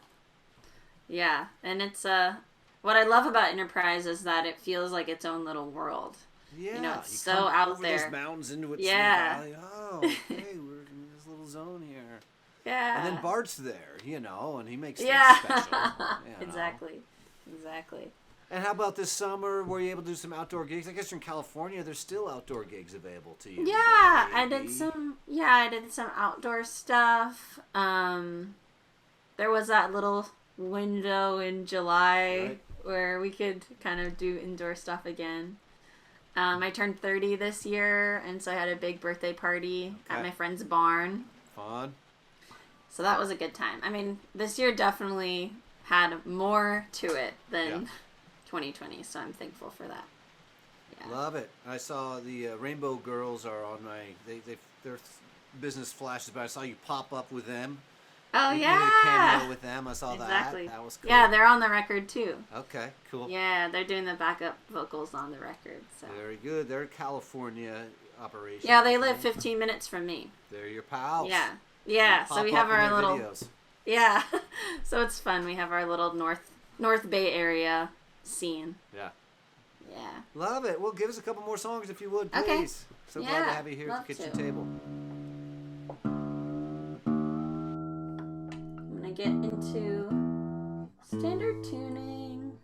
Speaker 4: yeah, and it's what I love about Enterprise is that it feels like its own little world.
Speaker 1: Yeah.
Speaker 4: it's
Speaker 1: you
Speaker 4: so
Speaker 1: come
Speaker 4: out
Speaker 1: over
Speaker 4: there.
Speaker 1: those mountains into its
Speaker 4: Yeah.
Speaker 1: valley. Oh, okay, we're in this little zone here.
Speaker 4: Yeah.
Speaker 1: And then Bart's there, and he makes
Speaker 4: Yeah.
Speaker 1: things special.
Speaker 4: Exactly.
Speaker 1: And how about this summer? Were you able to do some outdoor gigs? I guess you're in California. There's still outdoor gigs available to you.
Speaker 4: Yeah, I did some. Yeah, I did some outdoor stuff. There was that little window in July
Speaker 1: Right.
Speaker 4: where we could kind of do indoor stuff again. I turned 30 this year, and so I had a big birthday party at
Speaker 1: Okay.
Speaker 4: my friend's barn.
Speaker 1: Fun.
Speaker 4: So that was a good time. I mean, this year definitely had more to it than
Speaker 1: Yeah.
Speaker 4: 2020, so I'm thankful for that. Yeah.
Speaker 1: Love it. I saw the Rainbow Girls are on my. Their business flashes, but I saw you pop up with them.
Speaker 4: Oh,
Speaker 1: You did
Speaker 4: yeah.
Speaker 1: a cameo with them. I saw
Speaker 4: Exactly.
Speaker 1: that. That was cool.
Speaker 4: Yeah, they're on the record too.
Speaker 1: Okay, cool.
Speaker 4: Yeah, they're doing the backup vocals on the record. So.
Speaker 1: Very good. They're a California operation.
Speaker 4: Yeah, they
Speaker 1: I
Speaker 4: live
Speaker 1: think.
Speaker 4: 15 minutes from me.
Speaker 1: They're your pals.
Speaker 4: Yeah. Yeah, so
Speaker 1: Pop
Speaker 4: we
Speaker 1: up
Speaker 4: have
Speaker 1: in
Speaker 4: our
Speaker 1: their
Speaker 4: little
Speaker 1: videos.
Speaker 4: Yeah. So it's fun. We have our little North Bay area scene.
Speaker 1: Yeah.
Speaker 4: Yeah.
Speaker 1: Love it. Well, give us a couple more songs if you would, please.
Speaker 4: Okay.
Speaker 1: So glad to
Speaker 4: Yeah,
Speaker 1: have you here at
Speaker 4: love
Speaker 1: the kitchen
Speaker 4: to.
Speaker 1: table.
Speaker 4: I'm going to get into standard tuning.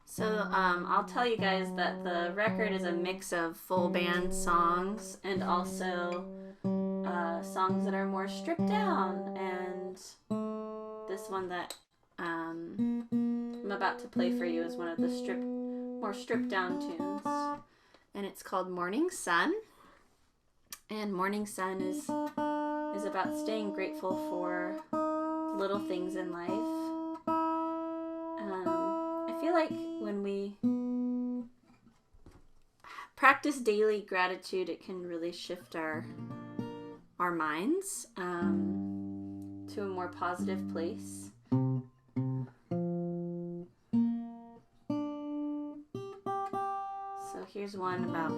Speaker 4: So I'll tell you guys that the record is a mix of full band songs and also songs that are more stripped down. And this one that I'm about to play for you is one of the more stripped down tunes. And it's called Morning Sun. And Morning Sun is about staying grateful for little things in life. I feel like when we practice daily gratitude, it can really shift our minds to a more positive place. So here's one about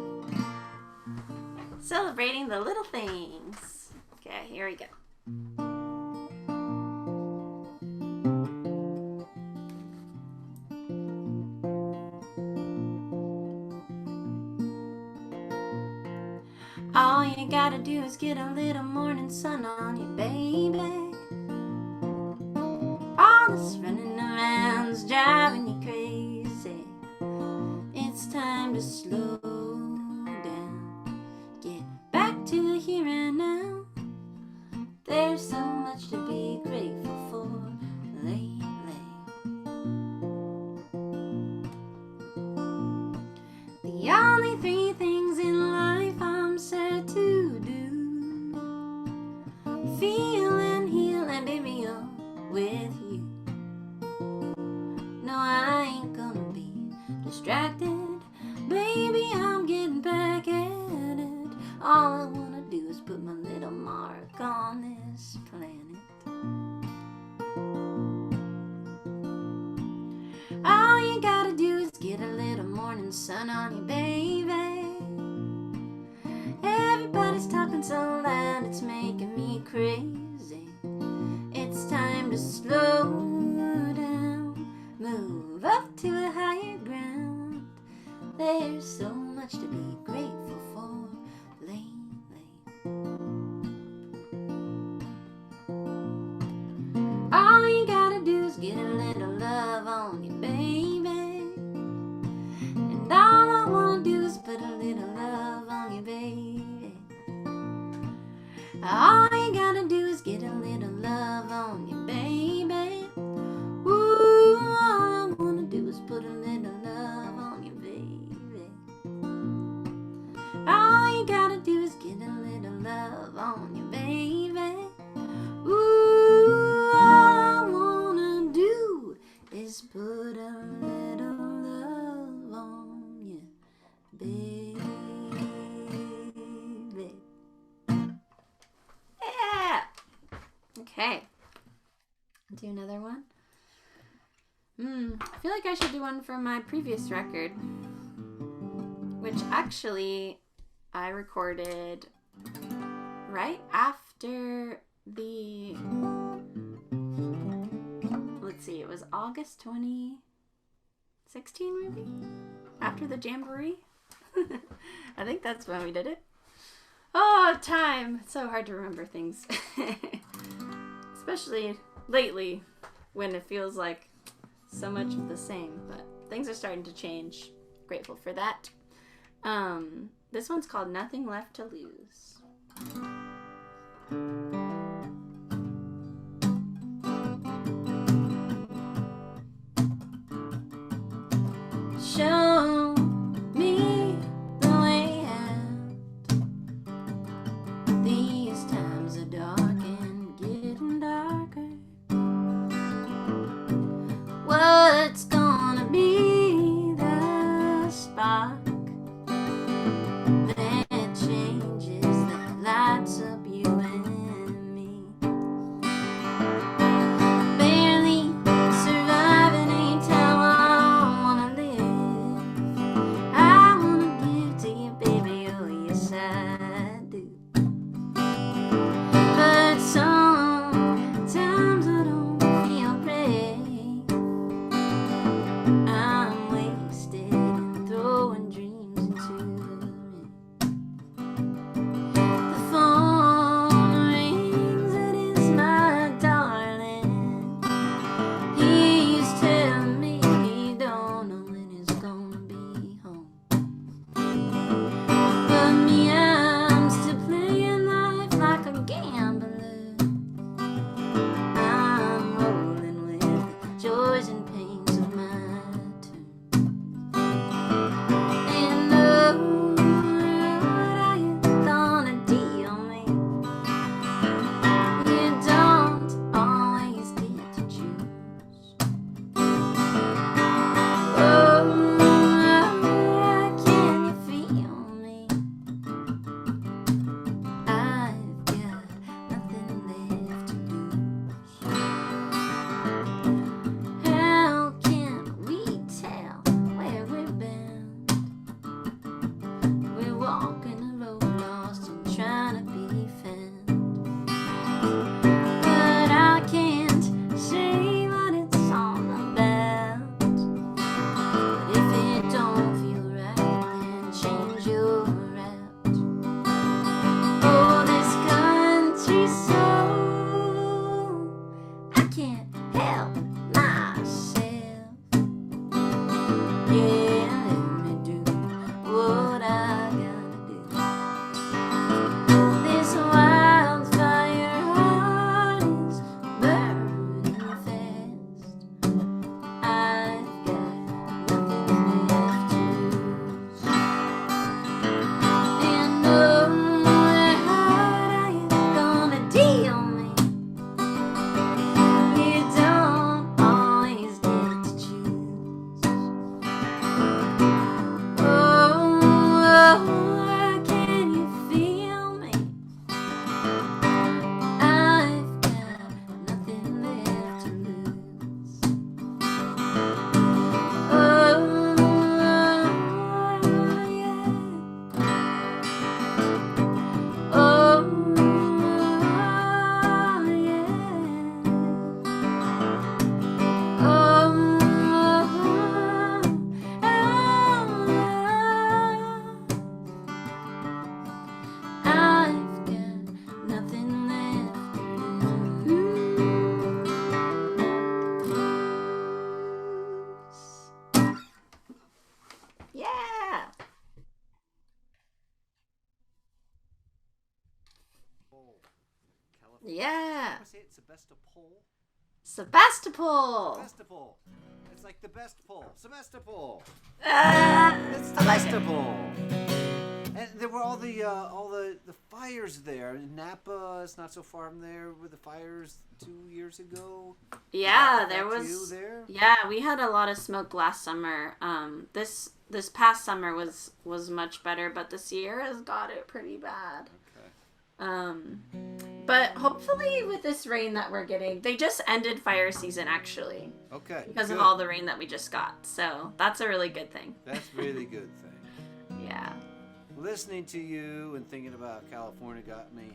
Speaker 4: celebrating the little things. Okay, here we go. All you gotta do is get a little morning sun on you, baby. All this running around's driving you crazy. It's time to slow down. Get back to the here and now. There's so much to be grateful for lately. The only three things in life I'm sad to do: feel and heal and be real with you. No, I ain't gonna be distracted. Baby, I'm getting back at it. All I wanna do is put my little mark on this planet. All you gotta do is get a little morning sun on you, baby. Everybody's talking so loud, it's making me crazy. It's time to slow down, move up to a higher ground. There's so much to be grateful for lately. All you gotta do is get a little love on you, baby. And all I wanna do is put a little love on you, baby. All you gotta do is get a little love on you, baby. Ooh, all I wanna do is put a little love on you, baby. All you gotta do is get a little love on you, baby. Ooh, all I wanna do is put a little love on you, baby. Yeah. Okay. Do another one. I feel like I should do one from my previous record, which actually I recorded right after the, let's see, it was August 2016 maybe? After the Jamboree? I think that's when we did it. Oh, time! It's so hard to remember things. Especially lately when it feels like so much of the same, but things are starting to change. Grateful for that. This one's called Nothing Left to Lose. Show me the way out. These times are dark and getting darker. What's gonna be the spark that changes, that lights up you and me? Barely surviving ain't how I wanna live. I wanna give to you, baby, oh yes I do. But sometimes I don't feel brave. I'm wasted and throwing dreams into the wind. The phone rings, it is my darling. He's telling me he don't know when he's gonna be home. But me, I'm still playing life like a gambler. I'm rolling with the joys and pains of my turn. And oh, what are you gonna deal me? You don't always get to choose. Oh, can you feel me? I've got nothing left to lose. How can we tell where we're bound? We're walking a road lost and trying to be found. But I can't say what it's all about. But if it don't feel right, then change your route. Oh, this country's so, I can't help myself. Yeah, let me do what I gotta do. Yeah.
Speaker 1: I say it Sebastopol.
Speaker 4: Sebastopol.
Speaker 1: Sebastopol. It's like the best pole. Sebastopol. It's
Speaker 4: I like it.
Speaker 1: Sebastopol. And there were all the fires there. In Napa, it's not so far from there. Were the fires 2 years ago?
Speaker 4: Yeah,
Speaker 1: Did that
Speaker 4: there
Speaker 1: affect you
Speaker 4: was.
Speaker 1: there?
Speaker 4: Yeah, we had a lot of smoke last summer. This past summer was much better, but this year has got it pretty bad.
Speaker 1: Okay.
Speaker 4: But hopefully with this rain that we're getting, they just ended fire season actually
Speaker 1: Okay.
Speaker 4: because
Speaker 1: good.
Speaker 4: of all the rain that we just got. So that's a really good thing.
Speaker 1: That's a really good thing.
Speaker 4: Yeah.
Speaker 1: Listening to you and thinking about California got me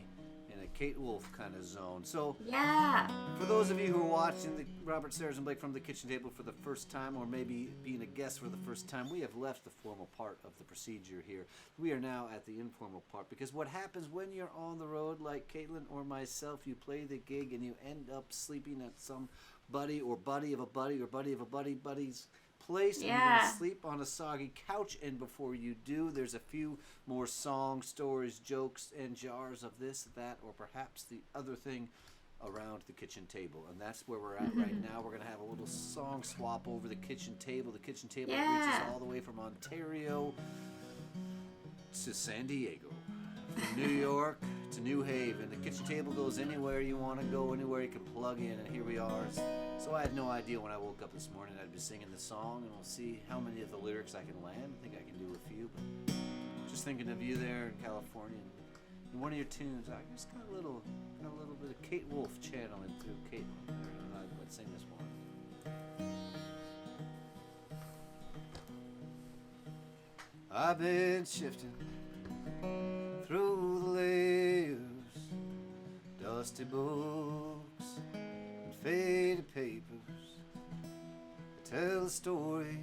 Speaker 1: in a Kate Wolf kind of zone. So,
Speaker 4: Yeah.
Speaker 1: for those of you who are watching the Robert Sarazin Blake from the Kitchen Table for the first time, or maybe being a guest for the first time, we have left the formal part of the procedure here. We are now at the informal part, because what happens when you're on the road, like Caitlin or myself, you play the gig and you end up sleeping at some buddy or buddy of a buddy or buddy of a buddy's place, and you're
Speaker 4: Yeah.
Speaker 1: going to sleep on a soggy couch, and before you do, there's a few more songs, stories, jokes, and jars of this, that, or perhaps the other thing around the kitchen table. And that's where we're at right now. We're going to have a little song swap over the kitchen table. The kitchen table
Speaker 4: Yeah.
Speaker 1: reaches all the way from Ontario to San Diego, from New York to New Haven. The kitchen table goes anywhere you want to go, anywhere you can plug in, and here we are. So I had no idea when I woke up this morning I'd be singing the song, and we'll see how many of the lyrics I can land. I think I can do a few, but just thinking of you there in California. And one of your tunes, I just got a little bit of Kate Wolf channeling through Caitlin there, and I'd sing this one. I've been shifting through the layers, dusty books and faded papers that tell a story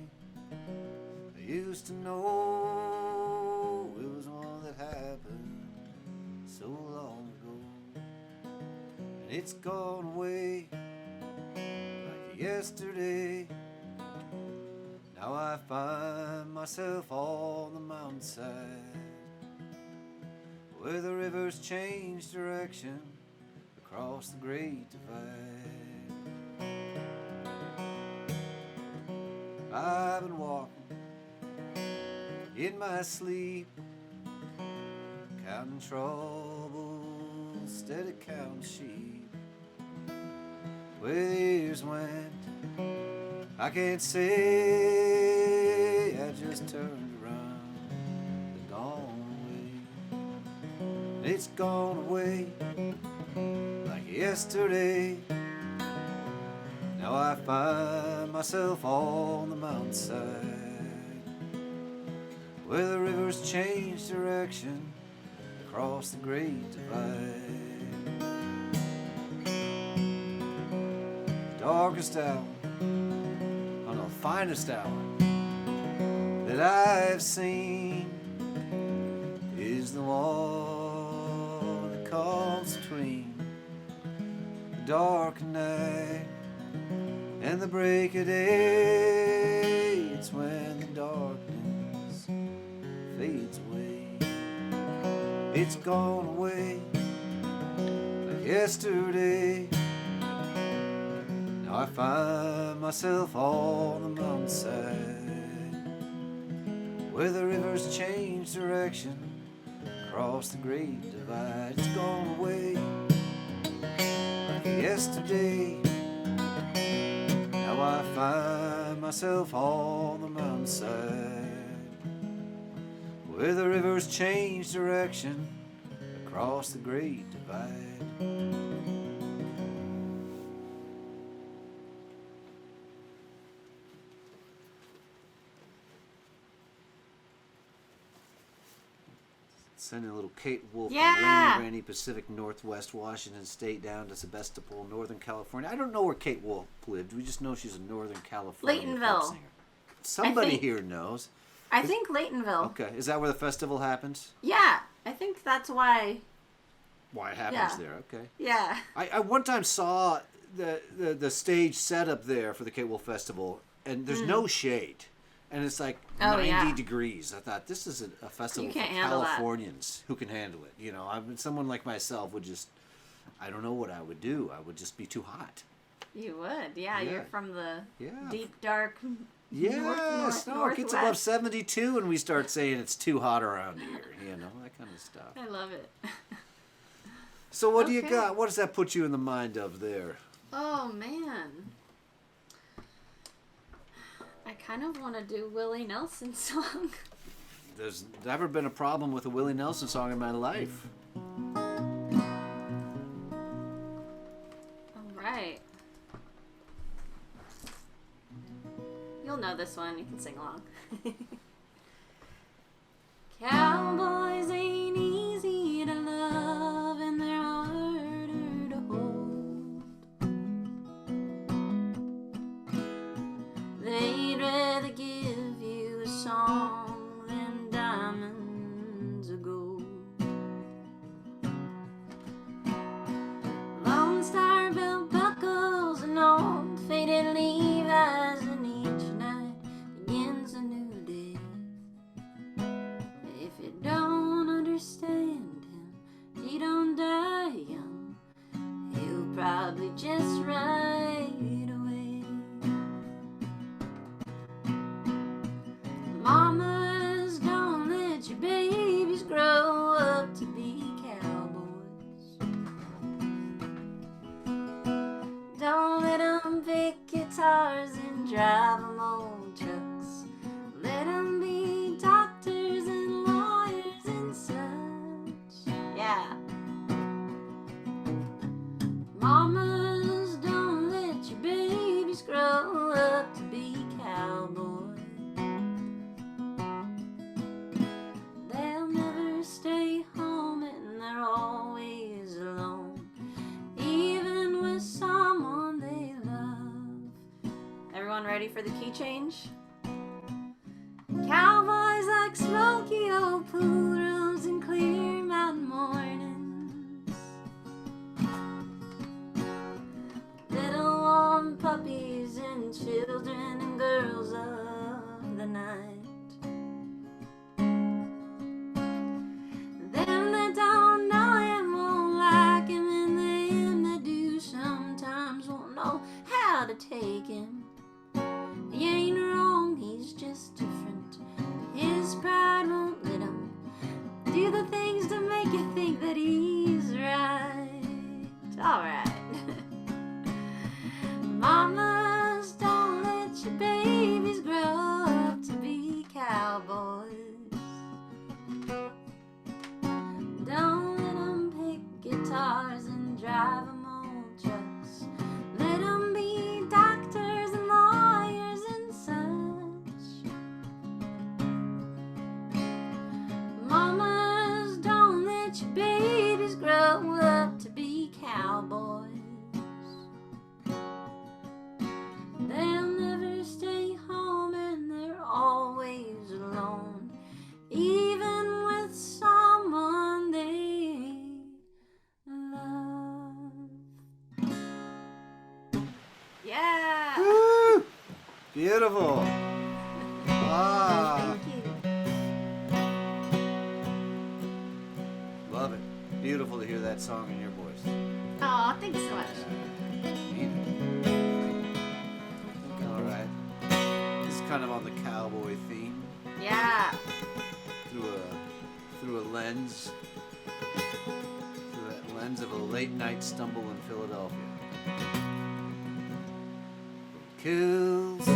Speaker 1: I used to know. It was one that happened so long ago, and it's gone away like yesterday. Now I find myself on the mountainside, where the rivers change direction across the great divide. I've been walking in my sleep, counting trouble, steady counting sheep. Where the years went, I can't say. I just turned around and gone away. It's gone away like yesterday. Now I find myself on the mountainside, where the rivers change direction across the great divide. Darkest hour, on the finest hour that I've seen, is the one that comes between the dark night and the break of day. It's when the darkness fades away. It's gone away like yesterday. Now I find myself on the mountainside, where the rivers change direction across the great divide. It's gone away like yesterday. Now I find myself on the mountainside, where the rivers change direction across the great divide. Sending a little Kate Wolf
Speaker 4: Yeah.
Speaker 1: from rainy Pacific Northwest Washington State down to Sebastopol, Northern California. I don't know where Kate Wolf lived. We just know she's a Northern California folk
Speaker 4: Laytonville.
Speaker 1: singer. Somebody
Speaker 4: think-
Speaker 1: here knows.
Speaker 4: I think Laytonville.
Speaker 1: Okay, is that where the festival happens?
Speaker 4: Yeah, I think that's why.
Speaker 1: Why it happens
Speaker 4: Yeah.
Speaker 1: there? Okay.
Speaker 4: Yeah.
Speaker 1: I one time saw the stage set up there for the Kate Wolf Festival, and there's no shade. And it's like
Speaker 4: Oh,
Speaker 1: 90
Speaker 4: yeah.
Speaker 1: degrees. I thought, this is a festival
Speaker 4: You
Speaker 1: for
Speaker 4: can't handle that.
Speaker 1: Californians who can handle it. You know, someone like myself would just, I don't know what I would do. I would just be too hot.
Speaker 4: You would, yeah.
Speaker 1: Yeah.
Speaker 4: You're from the
Speaker 1: Yeah.
Speaker 4: deep, dark
Speaker 1: Yes, no, it gets above
Speaker 4: northwest.
Speaker 1: 72 and we start saying it's too hot around here, that kind of stuff.
Speaker 4: I love it.
Speaker 1: So what do you
Speaker 4: Okay.
Speaker 1: got? What does that put you in the mind of there?
Speaker 4: Oh, man. I kind of want to do Willie Nelson song.
Speaker 1: There's never been a problem with a Willie Nelson song in my life.
Speaker 4: All right. You'll know this one. You can sing along. Cowboys ain't easy to love and they're harder to hold. They'd rather give you a song than diamonds of gold. Lone Star belt buckles and old faded Levi's, and each night begins a new day. If you don't understand him, he don't die young. He'll probably just ride away. Mamas, don't let your babies grow up to be cowboys. Don't let them pick guitars and drive them old trucks. Let them be doctors and lawyers and such. Yeah. Mamas, don't let your babies grow up to be cowboys. They'll never stay home and they're always alone, even with someone they love. Everyone ready for the key change? Cowboys like smoky old pool rooms and clear mountain mornings. Little warm puppies and children and girls of the night. Them that don't know him won't like him, and them that do sometimes won't know how to take him. He ain't wrong, he's just different. His pride won't let him do the things to make you think that he's right. Alright. Mamas, don't let your babies grow up to be cowboys. Don't let them pick guitars and drive them old trucks. Let them be doctors and lawyers and such. Mamas, don't let your babies grow up to be cowboys. They'll never stay home and they're always alone, even with someone they love. Yeah!
Speaker 1: Woo! Beautiful. Ah,
Speaker 4: Thank you.
Speaker 1: love it. Beautiful to hear that song in your voice.
Speaker 4: Aw, thanks so much.
Speaker 1: All right. This is kind of on the cowboy theme
Speaker 4: Yeah.
Speaker 1: through a lens, through that lens of a late night stumble in Philadelphia. Kills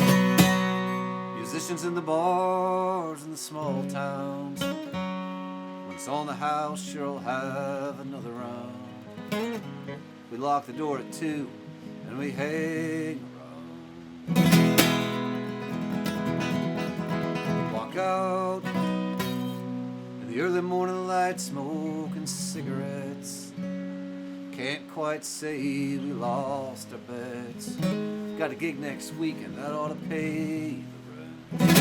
Speaker 1: musicians in the bars in the small towns. When it's on the house, sure I'll have another round. We lock the door at 2 and we hang around. Walk out in the early morning light, smoking cigarettes. Can't quite say we lost our bets. Got a gig next week and that ought to pay the rent.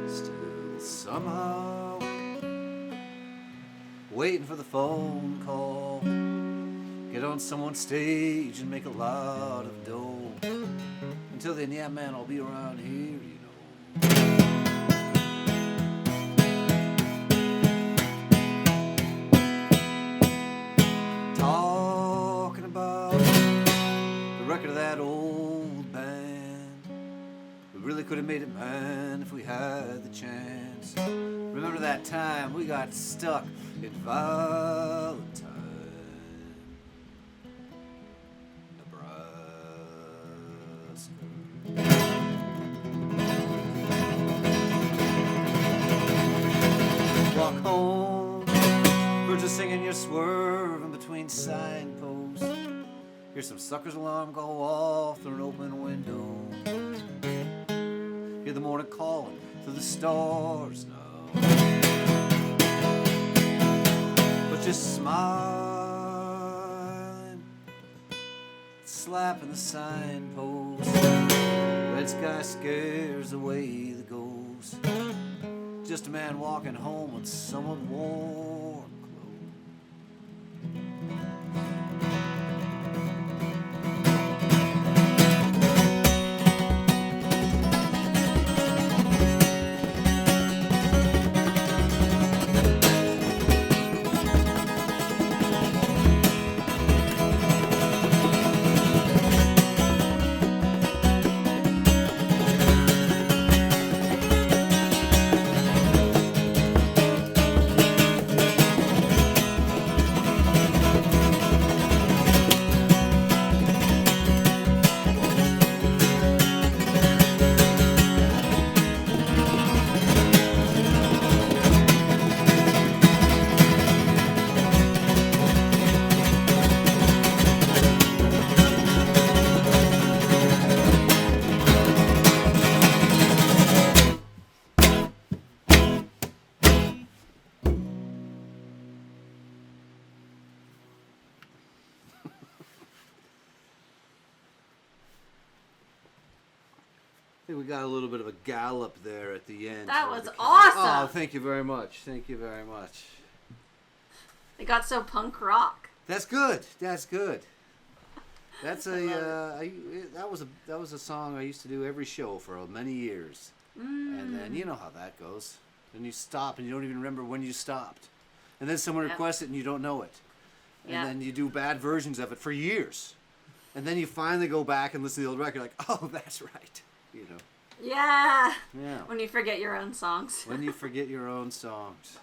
Speaker 1: Still somehow waiting for the phone call. Get on someone's stage and make a lot of dough. Until then, yeah, man, I'll be around here, you know. again if we had the chance. Remember that time we got stuck in Valentine, Nebraska. Walk home, birds are singing, you're swerving between signposts. Hear some sucker's alarm go off through an open window. Hear the morning calling through the stars now. But just smiling, slapping the signpost. Red sky scares away the ghost. Just a man walking home with someone warm clothes. I think we got a little bit of a gallop there at the end.
Speaker 4: That
Speaker 1: for
Speaker 4: was
Speaker 1: the
Speaker 4: awesome.
Speaker 1: Oh, thank you very much. Thank you very much.
Speaker 4: It got so punk rock.
Speaker 1: That's good. That's good. That's that was a song I used to do every show for many years. And then you know how that goes. Then you stop and you don't even remember when you stopped. And then someone requests it and you don't know it. And then you do bad versions of it for years. And then you finally go back and listen to the old record like, oh, that's right. You know.
Speaker 4: Yeah.
Speaker 1: Yeah.
Speaker 4: When you forget your own songs.
Speaker 1: When you forget your own songs.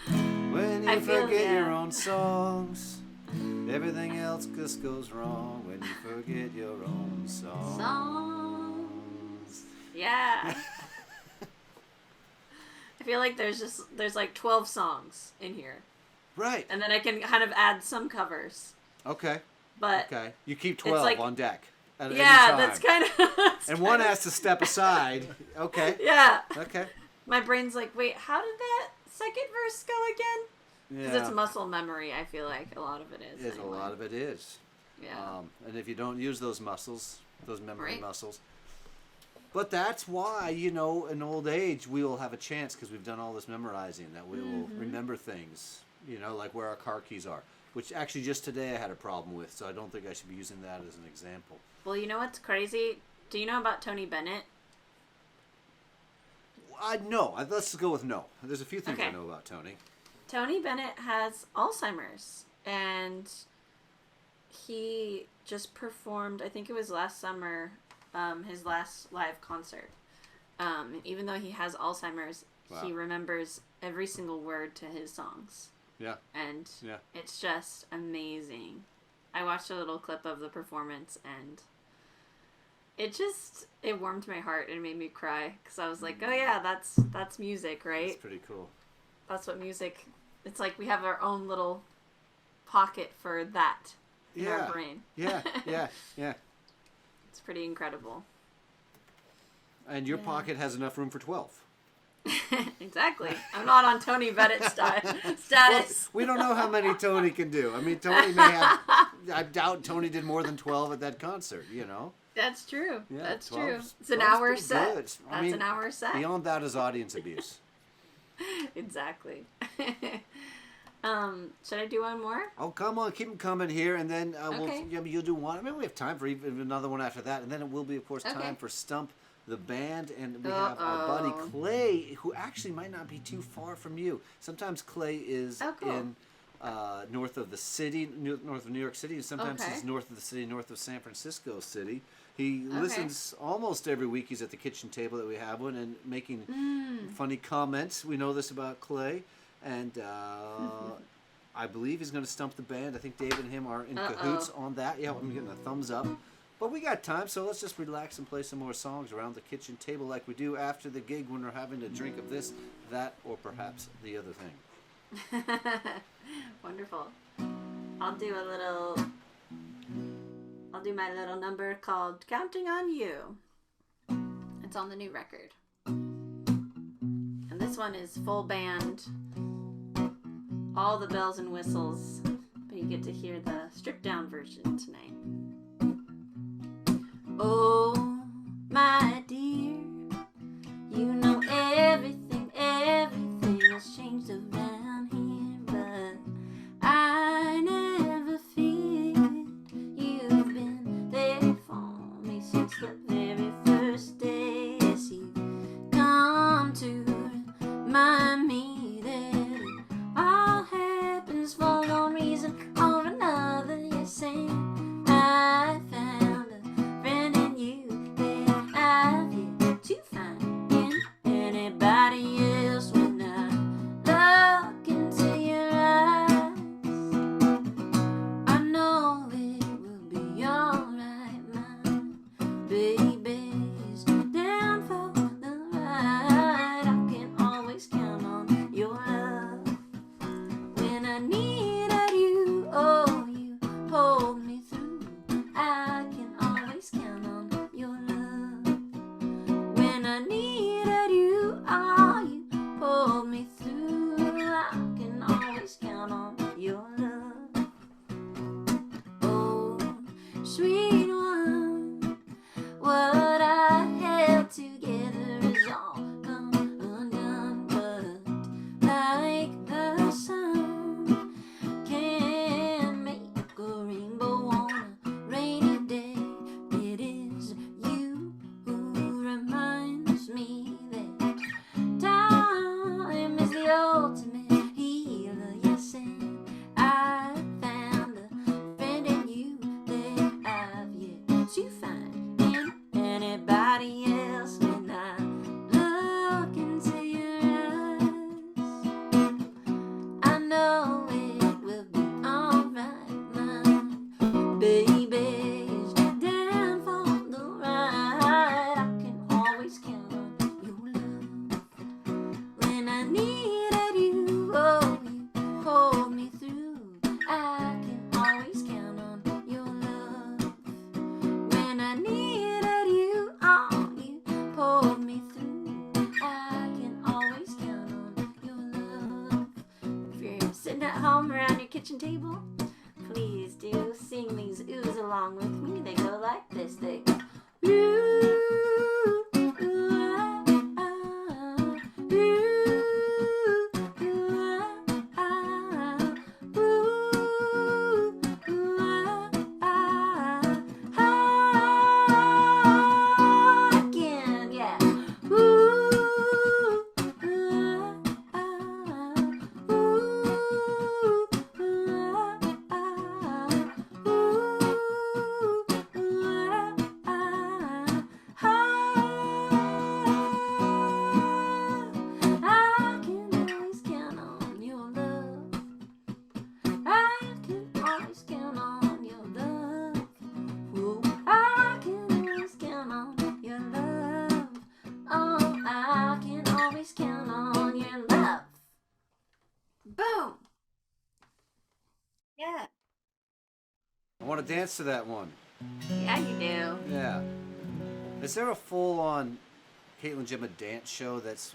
Speaker 1: When you forget your own songs, everything else just goes wrong. When you forget your own songs.
Speaker 4: Yeah. I feel like there's like 12 songs in here.
Speaker 1: Right.
Speaker 4: And then I can kind of add some covers.
Speaker 1: Okay.
Speaker 4: But
Speaker 1: okay. You keep 12
Speaker 4: like,
Speaker 1: on deck. At any
Speaker 4: yeah,
Speaker 1: time.
Speaker 4: that's kind of.
Speaker 1: And one has to step aside. Okay.
Speaker 4: Yeah.
Speaker 1: Okay.
Speaker 4: My brain's like, wait, how did that second verse go again? Because
Speaker 1: Yeah.
Speaker 4: it's muscle memory, I feel like a lot of it is.
Speaker 1: A lot of it is.
Speaker 4: Yeah.
Speaker 1: And if you don't use those muscles, those memory muscles. But that's why, you know, in old age, we will have a chance because we've done all this memorizing that we will remember things, you know, like where our car keys are, which actually just today I had a problem with, so I don't think I should be using that as an example.
Speaker 4: Well, you know what's crazy? Do you know about Tony Bennett?
Speaker 1: No. Let's go with no. There's a few things I know about Tony.
Speaker 4: Tony Bennett has Alzheimer's, and he just performed, I think it was last summer, his last live concert. Even though he has Alzheimer's, he remembers every single word to his songs.
Speaker 1: Yeah.
Speaker 4: And it's just amazing. I watched a little clip of the performance, and it warmed my heart and made me cry, because I was like, oh yeah, that's music, right?
Speaker 1: That's pretty cool.
Speaker 4: That's what music, it's like we have our own little pocket for that in our brain.
Speaker 1: Yeah.
Speaker 4: It's pretty incredible.
Speaker 1: And your pocket has enough room for 12.
Speaker 4: Exactly. I'm not on Tony Bennett status.
Speaker 1: Well, we don't know how many Tony can do. I mean, Tony may have... I doubt Tony did more than 12 at that concert, you know?
Speaker 4: That's true.
Speaker 1: Yeah,
Speaker 4: That's
Speaker 1: 12's
Speaker 4: true. It's an hour
Speaker 1: pretty
Speaker 4: set.
Speaker 1: good.
Speaker 4: That's an hour set.
Speaker 1: Beyond that is audience abuse.
Speaker 4: Exactly. Should I do one more?
Speaker 1: Oh, come on. Keep them coming here, and then
Speaker 4: Okay.
Speaker 1: you'll do one. I mean, we have time for even another one after that, and then it will be, of course, time for Stump the Band, and we have our buddy Clay, who actually might not be too far from you. Sometimes Clay is in north of the city, north of New York City, and sometimes he's north of the city, north of San Francisco City. He listens almost every week. He's at the kitchen table that we have one and making funny comments. We know this about Clay. And I believe he's going to stump the band. I think Dave and him are in cahoots on that. Yeah, I'm getting a thumbs up. But we got time, so let's just relax and play some more songs around the kitchen table like we do after the gig when we're having a drink of this, that, or perhaps the other thing.
Speaker 4: Wonderful. I'll do my little number called Counting on You. It's on the new record. And this one is full band. All the bells and whistles. But you get to hear the stripped down version tonight. Oh, my dear, you know everything has changed around here, but I never feared. You've been there for me since the very first day. Yes, you come to remind me that it all happens for no reason or another. Yes, and I found a friend in you that I've yet to find in anybody else. When I look into your eyes, I know it will be alright. My baby's down for the ride. I can always count on your love. When I needed you, oh, you pulled me through. I can always count on your love. When I needed you, oh, you pulled me through. I can always count on your love. Oh, sweet one, what I held together is all come undone. But like the sun can make a rainbow on a rainy day, it is you who reminds me that time is the ultimate healer. Yes, and I found a friend in you that I've yet to find in anybody else. When I look into your eyes, I know it will be alright. My baby is down for the ride. I can always count on your love. When I needed you, oh, you pulled me through. I can always count on your love. When I needed you, oh, you pulled me through. I can always count on your love. If you're sitting at home around your kitchen table, please do sing these oohs along with me. They go like this. They go ooh, ooh, ah, ah, ooh, ooh, ah, ah, ooh, ooh, ah, ah, ah, again, yeah. Ooh, ooh, ah, ah, ooh, ooh, ah, ah, I can always count on your love. I can always count on your love. Ooh, I can always count on your love. Oh, I can always count on your love. Boom. Yeah.
Speaker 1: I want to dance to that one.
Speaker 4: Yeah, you do.
Speaker 1: Yeah. Is there a full-on Caitlin Jemma dance show that's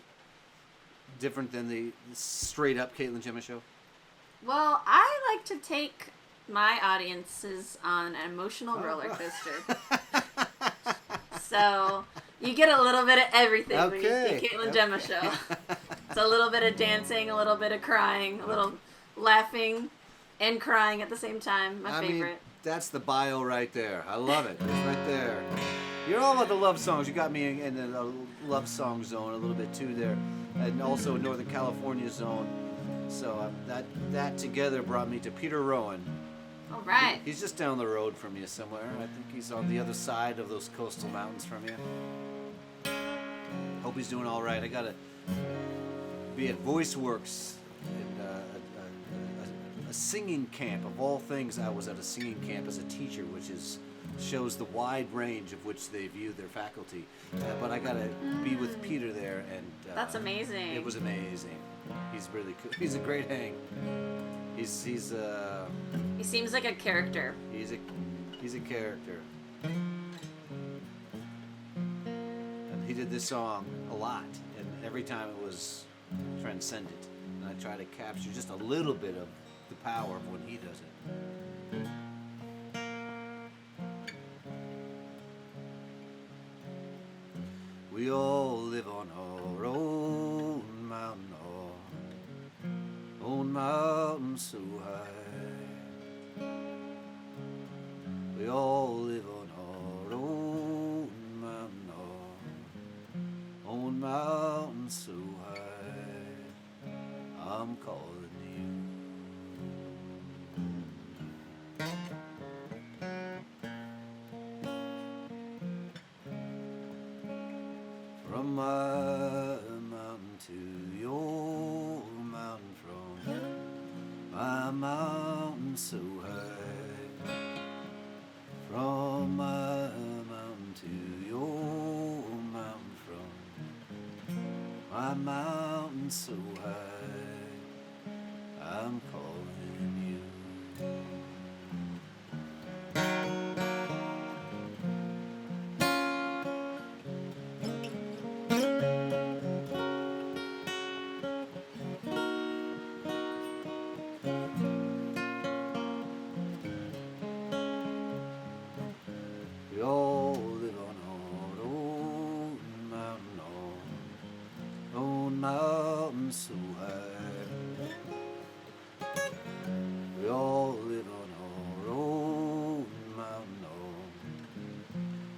Speaker 1: different than the straight-up Caitlin Jemma show?
Speaker 4: Well, I like to take my audiences on an emotional roller coaster. So you get a little bit of everything when you see
Speaker 1: Okay.
Speaker 4: Caitlin Jemma show. It's a little bit of dancing, a little bit of crying, a little laughing and crying at the same time. My favorite.
Speaker 1: mean, that's the bio right there. I love it. It's right there. You're all about the love songs. You got me in the love song zone a little bit too there, and also Northern California zone. So that together brought me to Peter Rowan.
Speaker 4: All right.
Speaker 1: He's just down the road from you somewhere. I think he's on the other side of those coastal mountains from you. Hope he's doing all right. I gotta be at VoiceWorks in a singing camp. Of all things, I was at a singing camp as a teacher, which shows the wide range of which they view their faculty. But I gotta be with Peter there, and
Speaker 4: That's amazing.
Speaker 1: It was amazing. He's really cool. He's a great hang.
Speaker 4: He seems like a character.
Speaker 1: He's a character. And he did this song a lot, and every time it was transcendent. And I try to capture just a little bit of the power of when he does it. We all live on our own mountain, our own mountain so high. We all live on our own mountain, our own mountain so high. I'm calling from my mountain to your mountain, from my mountain so high. From my mountain to your mountain, from my mountain so high. I'm calling you. We all live on our own mountain, our own mountain so high. We all live on our own mountain,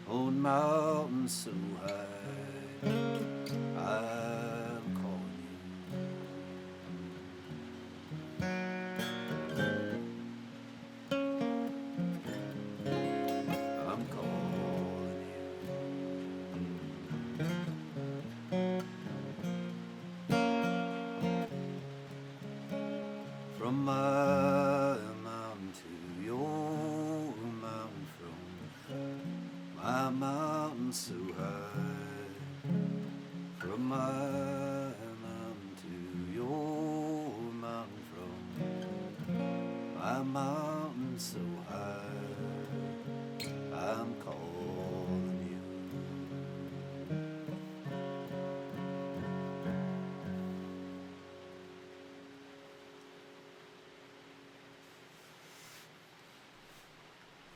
Speaker 1: our own mountain so high. I'm calling you. I'm calling you. From my mountain to your mountain, from my mountain so high. From my mountain to your mountain, from my mountain so high. I'm calling you.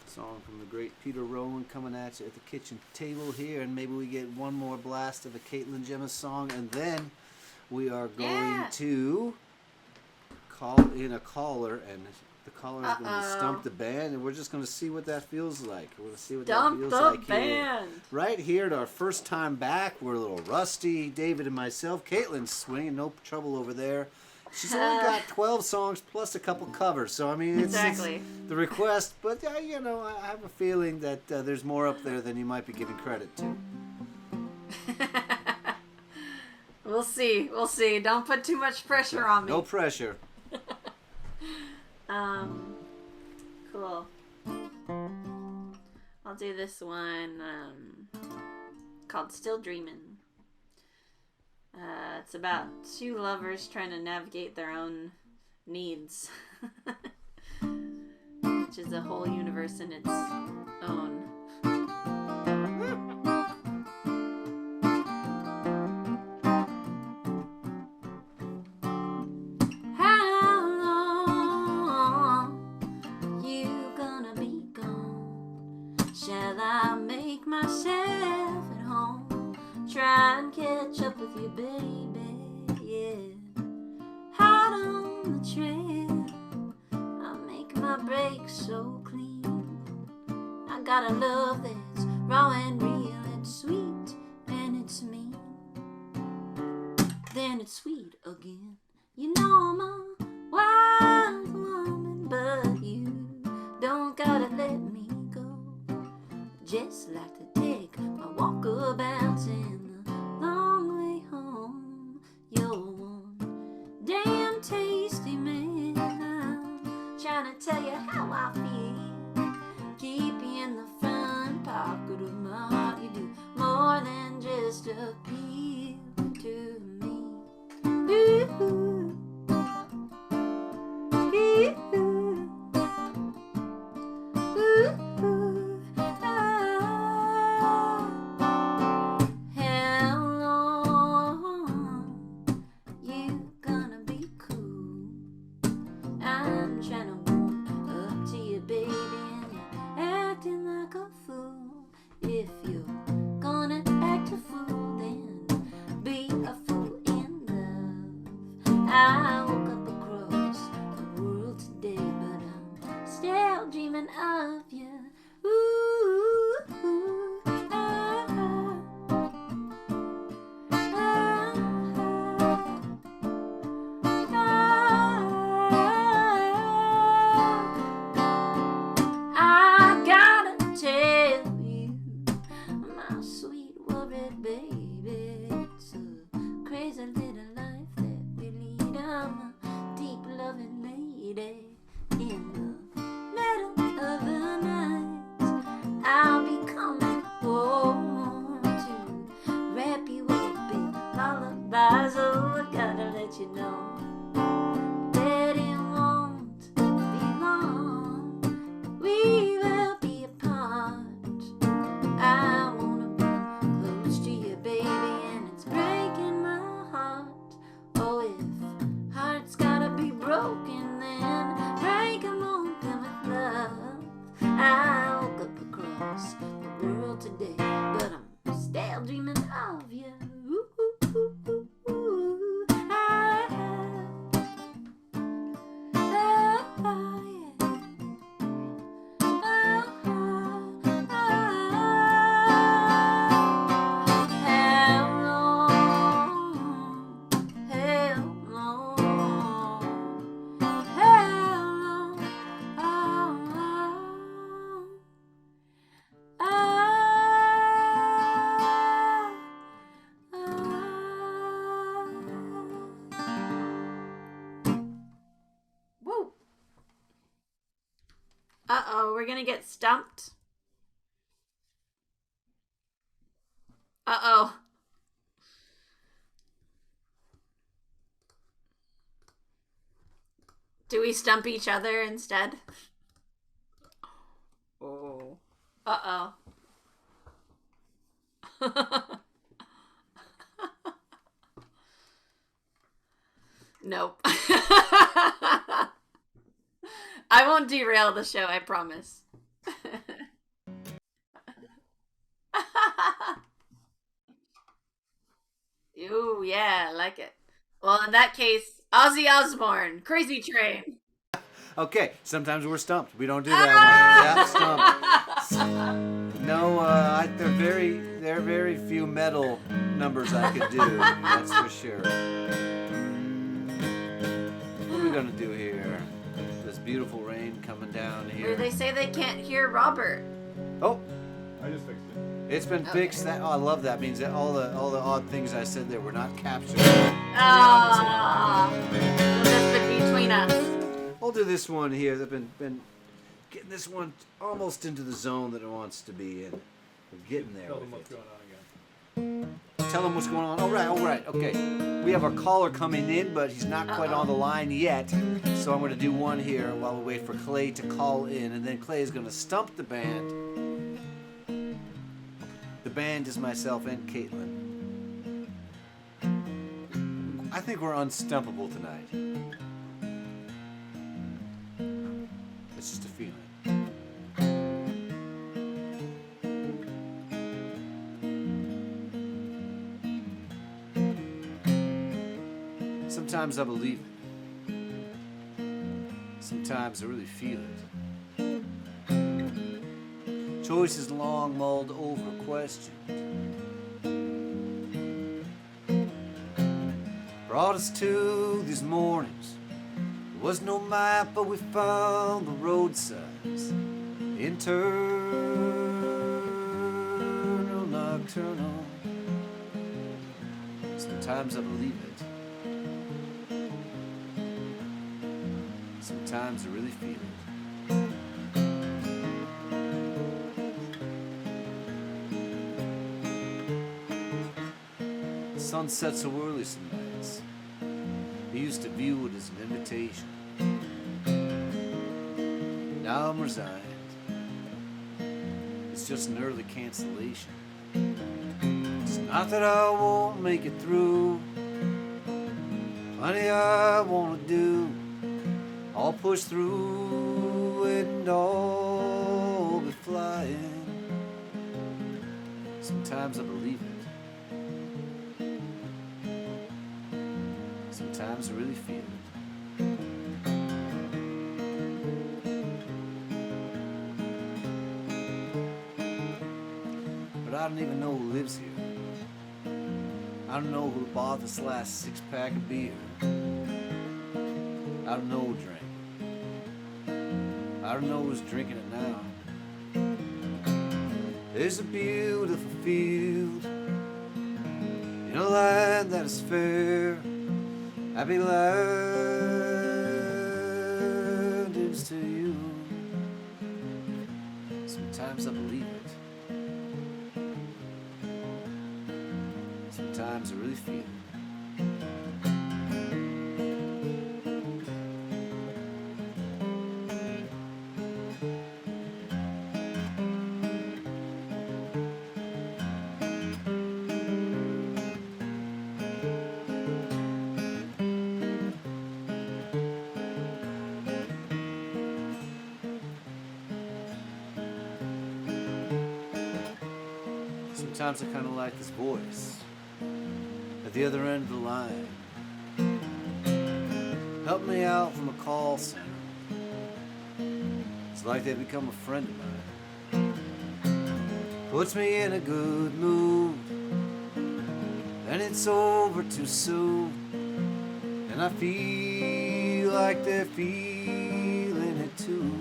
Speaker 1: Song from the great Peter Rowan coming at you at the kitchen table here, and maybe we get one more blast of a Caitlin Jemma song, and then we are going to call in a caller, and the caller is going to stump the band, and we're just going to see what that feels like. We're going to see what that feels like here. Right here at our first time back. We're a little rusty, David and myself. Caitlin's swinging, no trouble over there. She's only got 12 songs plus a couple covers, so I mean, it's the request, but you know, I have a feeling that there's more up there than you might be giving credit to.
Speaker 4: We'll see. Don't put too much pressure on me.
Speaker 1: No pressure.
Speaker 4: Cool. I'll do this one called Still Dreamin'. It's about two lovers trying to navigate their own needs, which is a whole universe in its own. How long you gonna be gone? Shall I make myself at home? Try and catch up with you, baby, yeah. Out on the trail, I make my breaks so clean. I got a love that's raw and real, it's sweet and it's mean. Then it's sweet again. You know I'm a wild woman, but you don't just like to take my walkabouts in the long way home. You're one damn tasty man. I'm trying to tell you how I feel. Keep you in the front pocket of my heart. You do more than just appeal to me. Ooh, how long you gonna be cool? I'm trying to warm up to you, baby, and you're acting like a fool. If you're gonna act a fool, then be a fool in love. I woke up across the world today, but I'm still dreaming of you. Ooh, ah, I gotta tell you, my sweet worried baby, it's a crazy little life that we lead. I'm a deep loving lady in the middle of the night. I'll be coming home to wrap you up in lullabies. Oh, I gotta let you know that it won't be long. We will be apart. I wanna be close to you, baby, and it's breaking my heart. Oh, if hearts gotta be broken, then break 'em open with love. I woke up across the world today, but I'm still dreaming of you. Ooh, ooh, ooh, ooh, ooh. Ah, Woo! Uh-oh, we're gonna get stumped. Uh-oh. Do we stump each other instead? Oh. Uh-oh. Nope. I won't derail the show, I promise. Ooh, yeah, I like it. Well, in that case, Ozzy Osbourne, Crazy Train.
Speaker 1: Okay, sometimes we're stumped. We don't do that one. Yeah, stumped. No, there are very few metal numbers I could do. That's for sure. What are we gonna do here? This beautiful rain coming down here.
Speaker 4: They say they can't hear Robert.
Speaker 1: Oh,
Speaker 2: I just fixed it.
Speaker 1: it's been fixed. That I love that. Means that all the odd things I said there were not captured.
Speaker 4: Ah, just between us.
Speaker 1: I'll do this one here. I've been getting this one almost into the zone that it wants to be in. We're getting there.
Speaker 2: Tell them what's going on again.
Speaker 1: Tell them what's going on. All right. Okay. We have our caller coming in, but he's not quite on the line yet. So I'm going to do one here while we wait for Clay to call in, and then Clay is going to stump the band. The band is myself and Caitlin. I think we're unstumpable tonight. It's just a feeling. Sometimes I believe it. Sometimes I really feel it. Choices long mulled over questioned brought us to these mornings. There was no map, but we found the road signs. In turn, eternal. Sometimes I believe it. Sometimes I really feel it. The sun sets so early some nights. I used to view it as an invitation. Now I'm resigned. It's just an early cancellation. It's not that I won't make it through. Plenty I wanna do. I'll push through it and all be flying. Sometimes I believe it. Sometimes I really feel it. But I don't even know who lives here. I don't know who bought this last 6-pack of beer. I don't know who drank it. I don't know who's drinking it now. There's a beautiful field in a land that is fair. Happy land is to you. Sometimes I believe it. Sometimes I really feel it. Sometimes I kind of like his voice at the other end of the line. Help me out from a call center. It's like they've become a friend of mine. Puts me in a good mood, and it's over too soon. And I feel like they're feeling it too.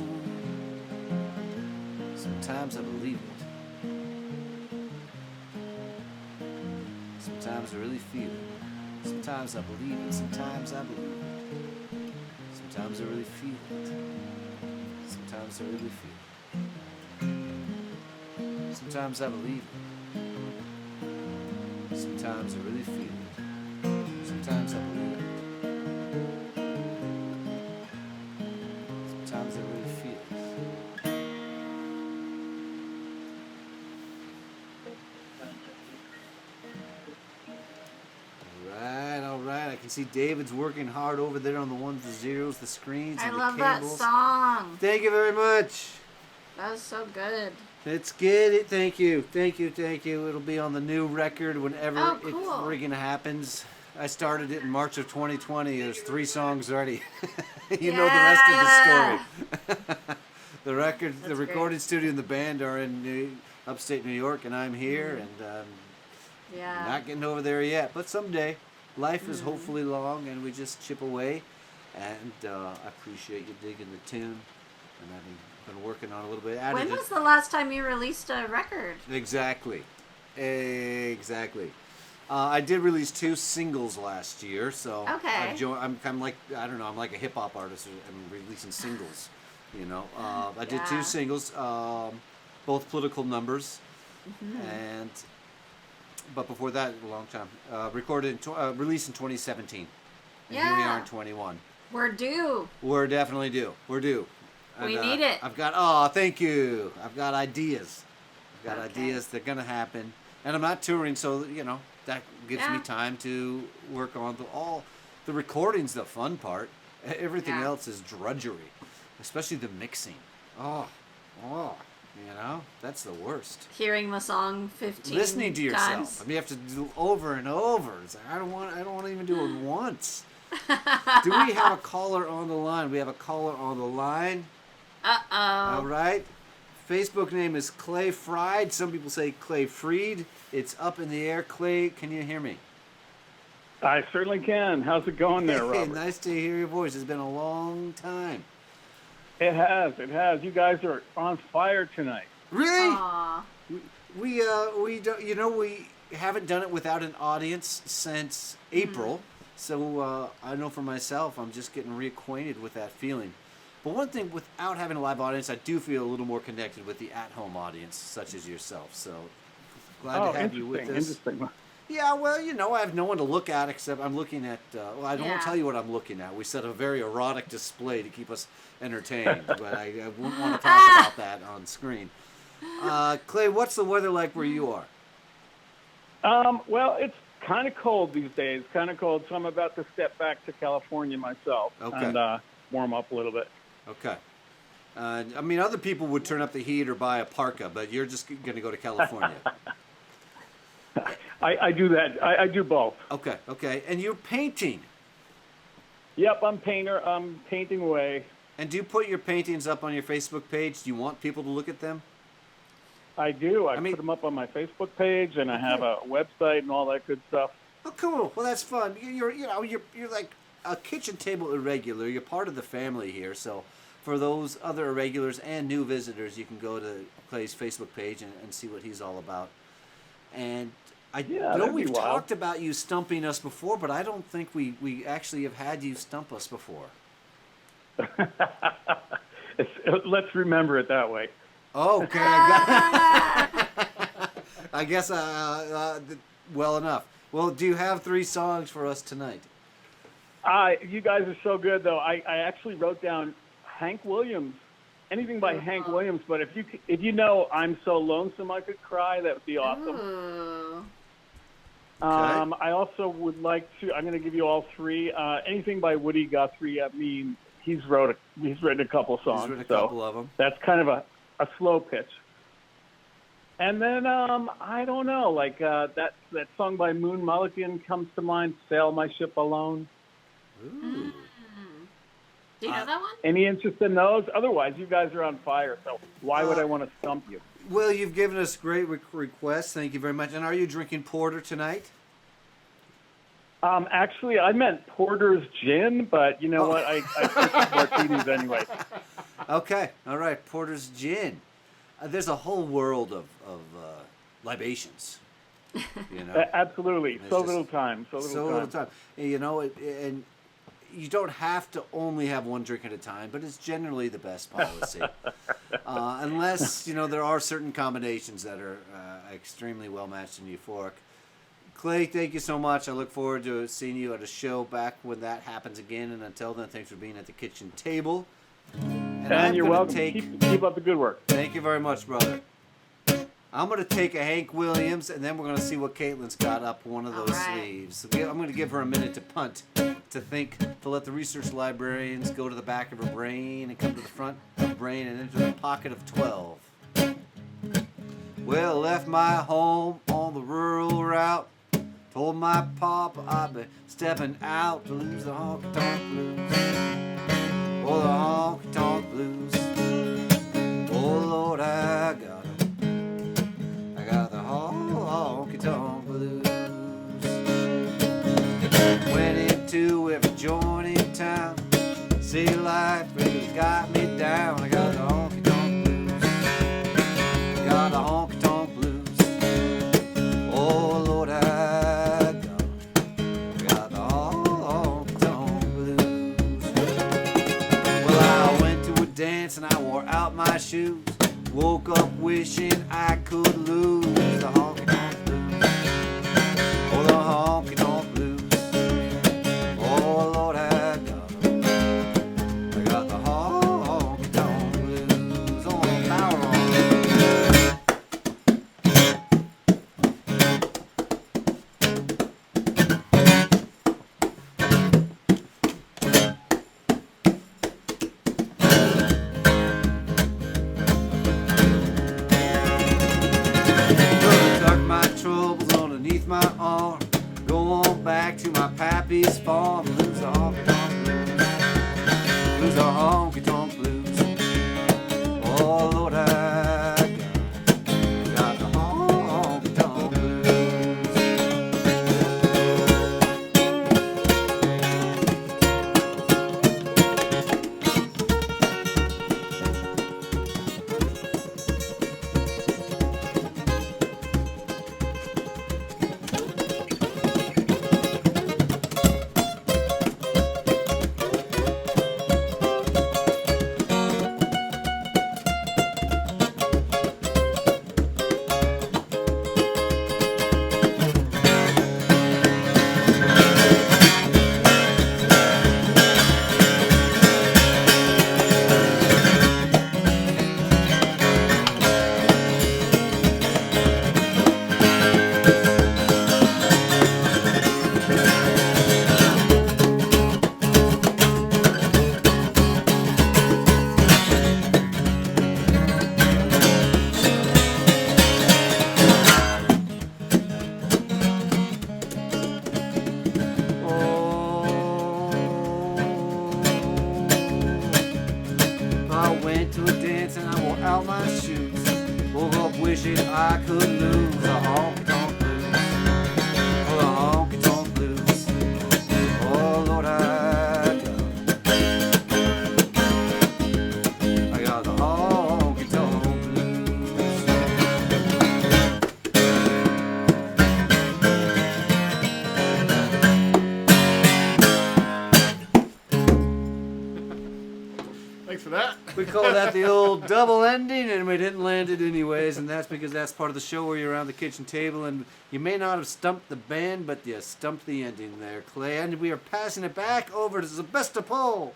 Speaker 1: Sometimes I believe it. Sometimes I really feel it. Sometimes I believe it. Sometimes I believe it. Sometimes I really feel it. Sometimes I really feel it. Sometimes I believe it. Sometimes I really feel it. Sometimes I believe it. Sometimes I really feel it. All right. I can see David's working hard over there on the ones, the zeros, the screens,
Speaker 4: I
Speaker 1: and the
Speaker 4: love that
Speaker 1: cables.
Speaker 4: song.
Speaker 1: Thank you very much.
Speaker 4: That was so good.
Speaker 1: Let's get it. Thank you. It'll be on the new record whenever
Speaker 4: Oh,
Speaker 1: it
Speaker 4: cool.
Speaker 1: friggin' happens. I started it in March of 2020. There's 3 songs already. You know the rest of the story. The record, the recording studio and the band are in upstate New York, and I'm here, and
Speaker 4: Yeah.
Speaker 1: not getting over there yet. But someday, life is hopefully long, and we just chip away. And I appreciate you digging the tune, and I've been working on a little bit.
Speaker 4: When was the last time you released a record?
Speaker 1: Exactly. I did release 2 singles last year, so
Speaker 4: Okay.
Speaker 1: I'm kind of like, I don't know, I'm like a hip hop artist. I'm releasing singles, you know. I did 2
Speaker 4: Yeah.
Speaker 1: singles, both political numbers, but before that, a long time. Released in 2017, and here we are in 21.
Speaker 4: We're due.
Speaker 1: We're definitely due. We're due.
Speaker 4: We
Speaker 1: And,
Speaker 4: need it.
Speaker 1: I've got, thank you. I've got ideas. Ideas. They're going to happen. And I'm not touring, so, you know, that gives me time to work on all the recording's the fun part. Everything else is drudgery, especially the mixing. Oh, you know, that's the worst.
Speaker 4: Hearing the song 15
Speaker 1: Listening to yourself.
Speaker 4: times.
Speaker 1: I mean, you have to do over and over. It's like, I don't want to even do it once. Do we have a caller on the line? We have a caller on the line.
Speaker 4: Uh-oh.
Speaker 1: All right. Facebook name is Clay Fried. Some people say Clay Freed. It's up in the air. Clay, can you hear me?
Speaker 5: I certainly can. How's it going there,
Speaker 1: Hey,
Speaker 5: Robert?
Speaker 1: nice to hear your voice. It's been a long time.
Speaker 5: It has. You guys are on fire tonight.
Speaker 1: Really?
Speaker 4: Aw.
Speaker 1: we don't, we haven't done it without an audience since April. So I know for myself, I'm just getting reacquainted with that feeling. But one thing, without having a live audience, I do feel a little more connected with the at-home audience, such as yourself. So glad to have you with us.
Speaker 5: Interesting.
Speaker 1: Yeah, well, I have no one to look at except I'm looking at. Well, I don't want to tell you what I'm looking at. We set a very erotic display to keep us entertained, but I wouldn't want to talk about that on screen. Clay, what's the weather like where you are?
Speaker 5: Well, it's kind of cold these days. Kind of cold, so I'm about to step back to California myself and warm up a little bit.
Speaker 1: Okay. I mean, other people would turn up the heat or buy a parka, but you're just going to go to California.
Speaker 5: I do that. I do both.
Speaker 1: Okay. And you're painting.
Speaker 5: Yep, I'm painter. I'm painting away.
Speaker 1: And do you put your paintings up on your Facebook page? Do you want people to look at them?
Speaker 5: I do. I put them up on my Facebook page, and I have a website and all that good stuff.
Speaker 1: Oh, cool. Well, that's fun. You're like a kitchen table irregular. You're part of the family here. So for those other irregulars and new visitors, you can go to Clay's Facebook page and see what he's all about. And I know we've talked about you stumping us before, but I don't think we actually have had you stump us before.
Speaker 5: Let's remember it that way.
Speaker 1: Okay, I guess well enough. Well, do you have 3 songs for us tonight?
Speaker 5: You guys are so good, though. I actually wrote down Hank Williams, anything by Hank Williams. But if you know I'm So Lonesome I Could Cry, that would be awesome.
Speaker 4: Ooh.
Speaker 1: Okay.
Speaker 5: I also would like to. I'm going to give you all 3. Anything by Woody Guthrie. I mean, he's written a couple songs.
Speaker 1: He's written a couple of them.
Speaker 5: That's kind of a slow pitch. And then I don't know, like that song by Moon Mulligan comes to mind. Sail My Ship Alone.
Speaker 1: Ooh.
Speaker 4: Do you know that one?
Speaker 5: Any interest in those? Otherwise, you guys are on fire. So why would I want to stump you?
Speaker 1: Well, you've given us great requests. Thank you very much. And are you drinking porter tonight?
Speaker 5: Actually, I meant Porter's Gin, but you know what? I switched martinis anyway.
Speaker 1: Okay. All right. Porter's Gin. There's a whole world of libations.
Speaker 5: Absolutely.
Speaker 1: It's
Speaker 5: So
Speaker 1: just
Speaker 5: little time. So little time.
Speaker 1: And you don't have to only have one drink at a time, but it's generally the best policy. Unless, there are certain combinations that are extremely well matched and euphoric. Clay, thank you so much. I look forward to seeing you at a show back when that happens again. And until then, thanks for being at the kitchen table.
Speaker 5: And you're welcome. Keep up the good work.
Speaker 1: Thank you very much, brother. I'm going to take a Hank Williams, and then we're going to see what Caitlin's got up one of those sleeves. I'm going to give her a minute to punt, to think, to let the research librarians go to the back of her brain and come to the front of her brain and into the pocket of 12. Well, left my home on the rural route. Told my papa I'd be stepping out to lose the honky-tonk blues. Oh, the honky-tonk blues. Oh, Lord, I got it. I got the honky-tonk blues. Went into every joint in town. See, life really got me down. I got the honky-tonk blues. I got the honky-tonk blues. Oh, Lord, I got the honky-tonk blues. Well, I went to a dance and I wore out my shoes. Woke up wishing I could lose the honky-tonk blues. Oh, the honky-tonk blues. Oh, Lord, I got the honky-tonk blues. Oh, power on. Tuck my troubles underneath my arm. Go on back to my pappy's farm. Lose the honky-tonk blues. Lose the honky-tonk blues. Oh, Lord, I got the honky-tonk blues. to a dance and I wore out my shoes. Woke up wishing I could lose a honky tonk blues. Oh, the honky tonk blues. Oh Lord, I got the honky tonk blues.
Speaker 2: Thanks for that.
Speaker 1: We call that the old double ending, and we didn't land it anyways, and that's because that's part of the show where you're around the kitchen table, and you may not have stumped the band, but you stumped the ending there, Clay. And we are passing it back over to Sebastopol,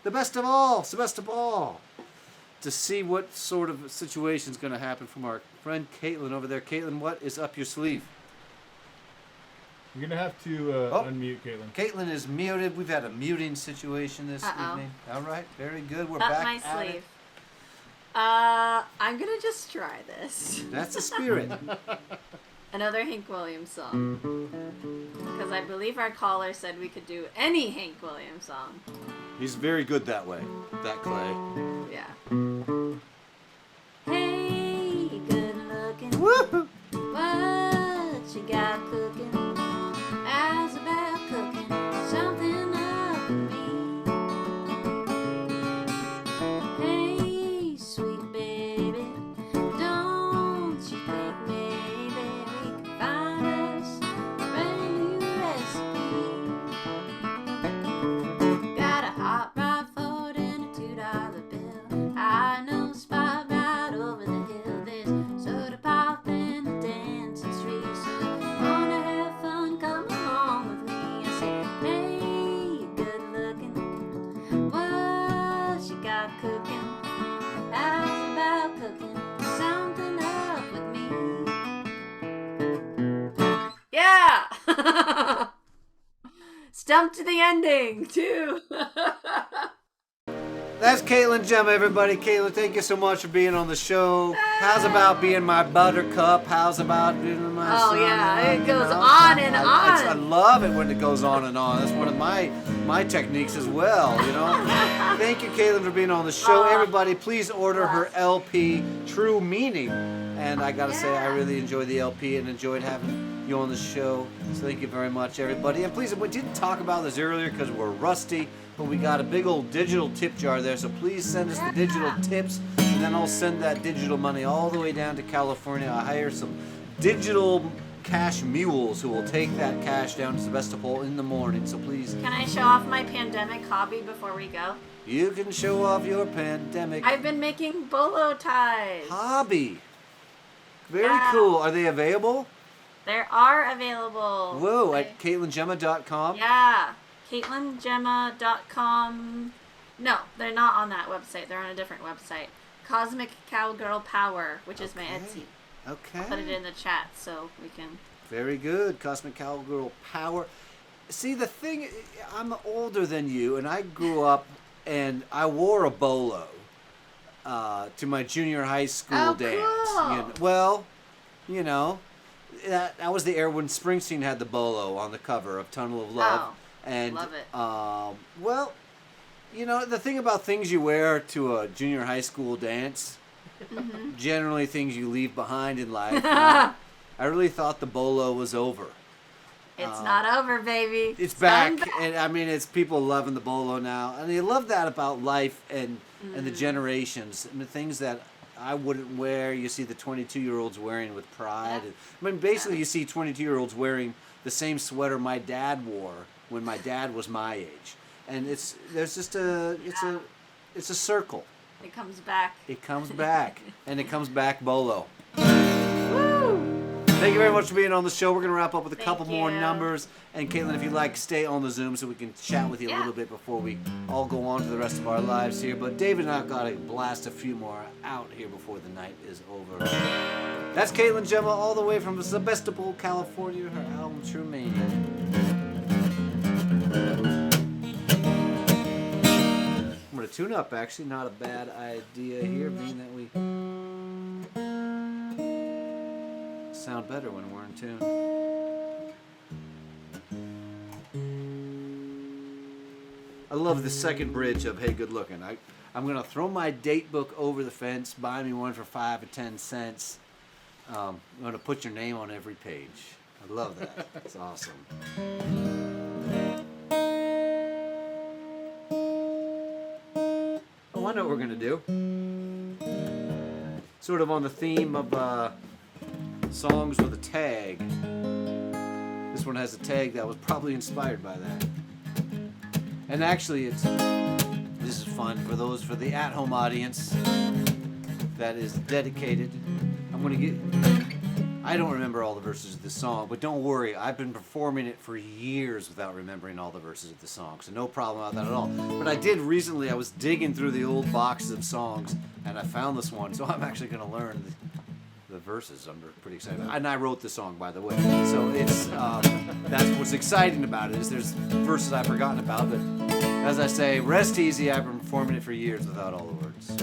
Speaker 1: the best of all, Sebastopol, to see what sort of situation is going to happen from our friend Caitlin over there. Caitlin, what is up your sleeve?
Speaker 2: You're gonna have to unmute Caitlin.
Speaker 1: Caitlin is muted. We've had a muting situation this evening. All right, very good. We're
Speaker 4: Up
Speaker 1: back
Speaker 4: my
Speaker 1: at
Speaker 4: sleeve.
Speaker 1: it.
Speaker 4: I'm gonna just try this.
Speaker 1: That's the spirit.
Speaker 4: Another Hank Williams song. Because I believe our caller said we could do any Hank Williams song.
Speaker 1: He's very good that way, that Clay.
Speaker 4: Yeah. Hey, good looking.
Speaker 1: Woo!
Speaker 4: What you got cooking? How's about cooking something up with me? Hey, sweet baby, don't you think maybe we can find us a brand new recipe? Got a hot rod Ford and a $2 bill. I know a spot right over the hill. There's soda pop and a dancing street. So wanna have fun? Come along with me. I say, hey, good looking. What you got cooking? How's about cooking something up with me? Yeah! Stump to the ending, too.
Speaker 1: That's Caitlin Jemma, everybody. Caitlin, thank you so much for being on the show. How's about being my buttercup? How's about being my
Speaker 4: Oh,
Speaker 1: sunshine?
Speaker 4: yeah, it goes
Speaker 1: You know?
Speaker 4: on and
Speaker 1: I
Speaker 4: on.
Speaker 1: love it when it goes on and on. That's one of my techniques as well, you know. Thank you, Caitlin, for being on the show. Everybody, please order her LP, True Meaning. And I gotta say, I really enjoyed the LP and enjoyed having you on the show. So thank you very much, everybody. And please, we didn't talk about this earlier because we're rusty, but we got a big old digital tip jar there. So please send us the digital tips, and then I'll send that digital money all the way down to California. I hire some digital cash mules who will take that cash down to Sebastopol in the morning. So please,
Speaker 4: Can I show off my pandemic hobby before we go?
Speaker 1: you can show off your pandemic
Speaker 4: I've been making bolo ties.
Speaker 1: hobby. Very
Speaker 4: Yeah.
Speaker 1: cool. Are they available?
Speaker 4: They are available.
Speaker 1: Whoa, at CaitlinJemma.com?
Speaker 4: Yeah. CaitlinJemma.com. No, they're not on that website. They're on a different website. Cosmic Cowgirl Power, which is my Etsy.
Speaker 1: Okay.
Speaker 4: I'll put it in the chat so we can...
Speaker 1: Very good. Cosmic Cowgirl Power. See, the thing, I'm older than you, and I grew up and I wore a bolo to my junior high school dance.
Speaker 4: Cool.
Speaker 1: You know, well, you know, that was the era when Springsteen had the bolo on the cover of Tunnel of Love.
Speaker 4: Oh,
Speaker 1: and,
Speaker 4: love it.
Speaker 1: Well, you know, the thing about things you wear to a junior high school dance, generally things you leave behind in life. I really thought the bolo was over.
Speaker 4: It's not over, baby.
Speaker 1: It's back, and I mean, it's people loving the bolo now, and they love that about life and the generations and the things that I wouldn't wear. You see the 22-year-olds wearing with pride.
Speaker 4: Yeah.
Speaker 1: I mean, basically, you see 22-year-olds wearing the same sweater my dad wore when my dad was my age, and it's a circle.
Speaker 4: It comes back.
Speaker 1: It comes back, and it comes back bolo.
Speaker 4: Woo!
Speaker 1: Thank you very much for being on the show. We're going to wrap up with a couple more
Speaker 4: you.
Speaker 1: numbers. And Caitlin, if you'd like, stay on the Zoom so we can chat with you a little bit before we all go on to the rest of our lives here. But David and I have got to blast a few more out here before the night is over. That's Caitlin Jemma all the way from Sebastopol, California. Her album, True Meaning. I'm going to tune up, actually. Not a bad idea here, being that we sound better when we're in tune. I love the second bridge of Hey Good Looking. I I'm going to throw my date book over the fence, buy me one for 5 or 10 cents. I'm going to put your name on every page. I love that. It's awesome. Oh, I know what we're going to do. Sort of on the theme of songs with a tag. This one has a tag that was probably inspired by that. And actually, this is fun for the at-home audience that is dedicated. I don't remember all the verses of this song, but don't worry, I've been performing it for years without remembering all the verses of the song, so no problem about that at all. But I did recently, I was digging through the old boxes of songs, and I found this one, so I'm actually going to learn the verses. I'm pretty excited. And I wrote the song, by the way, so it's that's what's exciting about it, is there's verses I've forgotten about, but as I say, rest easy, I've been performing it for years without all the words.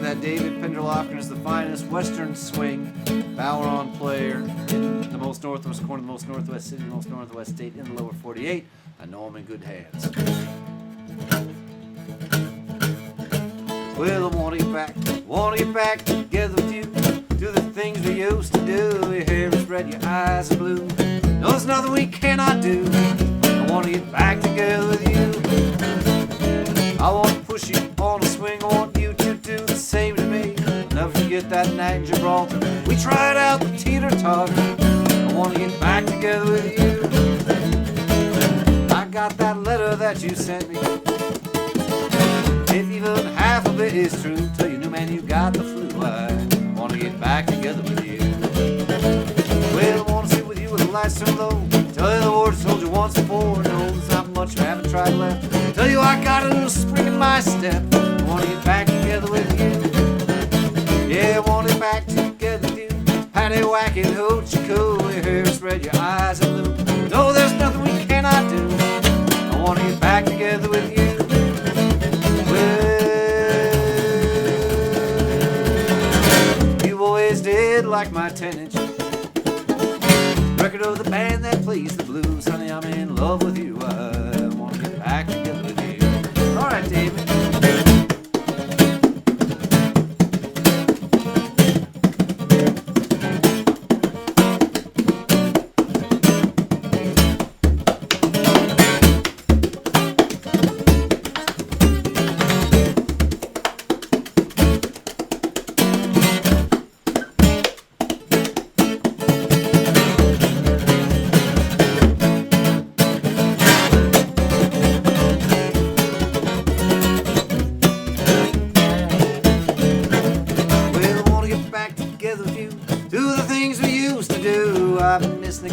Speaker 1: That David Penderlofgren is the finest Western swing Boweron player in the most northwest corner of the most northwest city, the most northwest state in the lower 48. I know I'm in good hands. Well, I want to get back together with you. Do the things we used to do. Your hair is red, your eyes are blue. No, there's nothing we cannot do. I want to get back together with you. I want to push you on a swing. I want you to do the same to me. Never forget that night in Gibraltar. We tried out the teeter-totter. I want to get back together with you. I got that letter that you sent me. If even half of it is true, tell your new man you got the flu. I want to get back together with you. Well, I want to sit with you with the lights turned low. Tell you the words told you once before. No, there's not much I haven't tried left. Tell you I got a little spring in my step. I want to get back together with you. Yeah, I want to get back together with you. Patty whacking, hoochie coo. Your hair is red, your eyes are blue. No, there's nothing we cannot do. I want to get back together with you. Well, you always did like my 10-inch record of the band that plays the blues. Honey, I'm in love with you. I want to get back together with you. All right, David.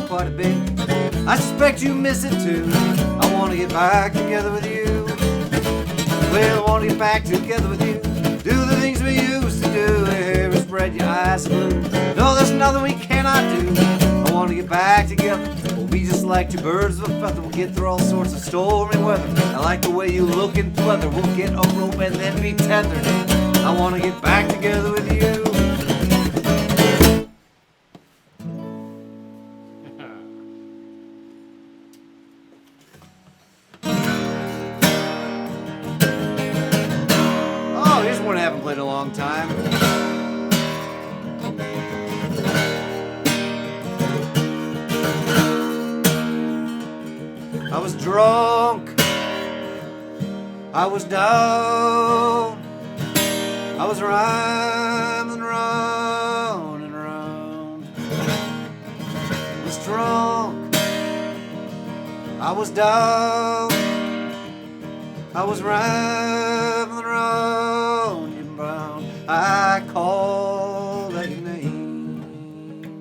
Speaker 1: Quite a bit. I suspect you miss it too. I want to get back together with you. Well, I want to get back together with you. Do the things we used to do. Your hair is red, your eyes are blue. No, there's nothing we cannot do. I want to get back together. We'll be just like two birds of a feather. We'll get through all sorts of stormy weather. I like the way you look in pleather. We'll get a rope and then be tethered. I want to get back together with you. Played a long time. I was drunk. I was down. I was rhyming round and round. I was drunk. I was down. I was rhyming round. I called out your name.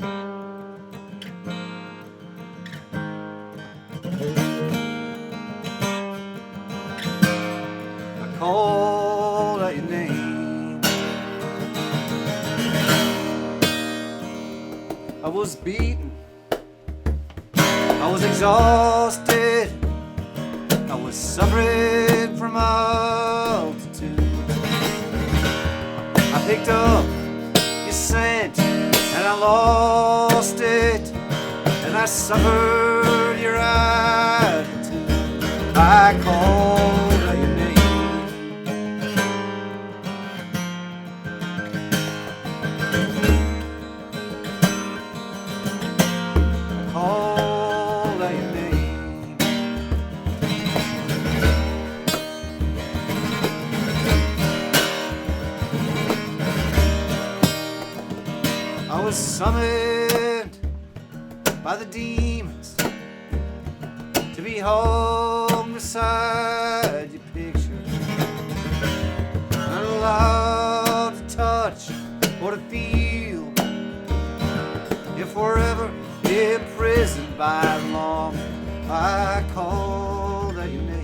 Speaker 1: I called out your name. I was beaten. I was exhausted. I was suffering from altitude. I picked up your scent and I lost it, and I suffered your attitude. I called summoned by the demons to be hung beside your picture, not allowed to touch or to feel. You're forever imprisoned by law. I call that your name.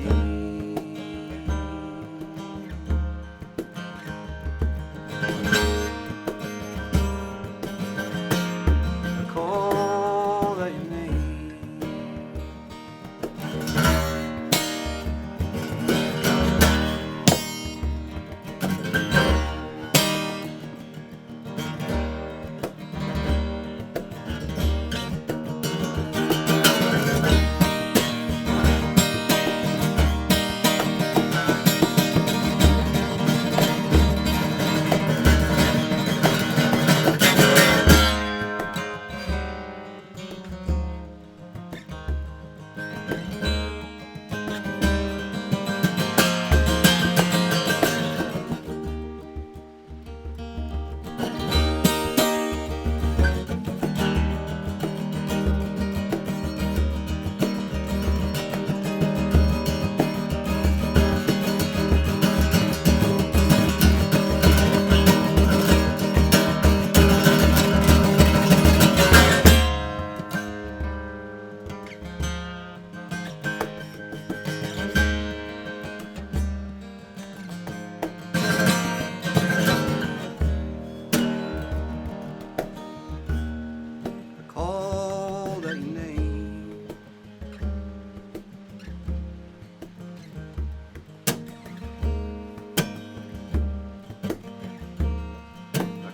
Speaker 1: I call that your name.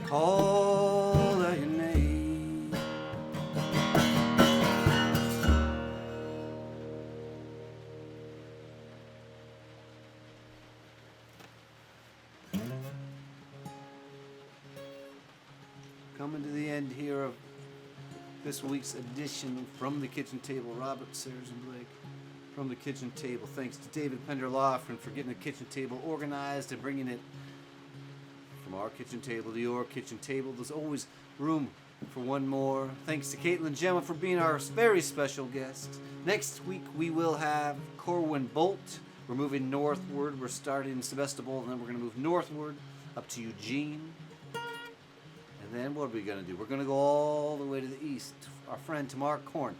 Speaker 1: Call out your name. Coming to the end here of this week's edition from the kitchen table. Robert Sarazin Blake from the kitchen table. Thanks to David Penderloff for getting the kitchen table organized and bringing it from our kitchen table to your kitchen table. There's always room for one more. Thanks to Caitlin and Jemma for being our very special guest. Next week we will have Corwin Bolt. We're moving northward. We're starting in Sebastopol, and then we're going to move northward up to Eugene. And then what are we going to do? We're going to go all the way to the east. Our friend Tamar Korn,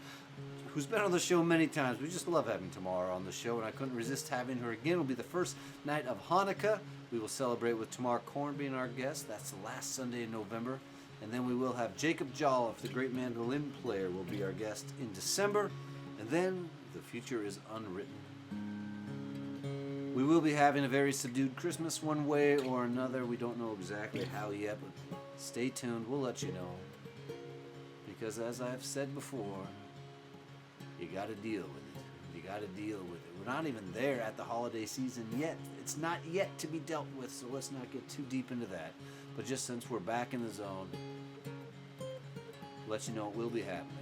Speaker 1: who's been on the show many times. We just love having Tamar on the show, and I couldn't resist having her again. It'll be the first night of Hanukkah. We will celebrate with Tamar Korn being our guest. That's the last Sunday in November. And then we will have Jacob Jolliffe, the great mandolin player, will be our guest in December. And then the future is unwritten. We will be having a very subdued Christmas one way or another. We don't know exactly how yet, but stay tuned. We'll let you know. Because as I've said before, you got to deal with it. You got to deal with it. We're not even there at the holiday season yet. It's not yet to be dealt with, so let's not get too deep into that. But just since we're back in the zone, let you know it will be happening.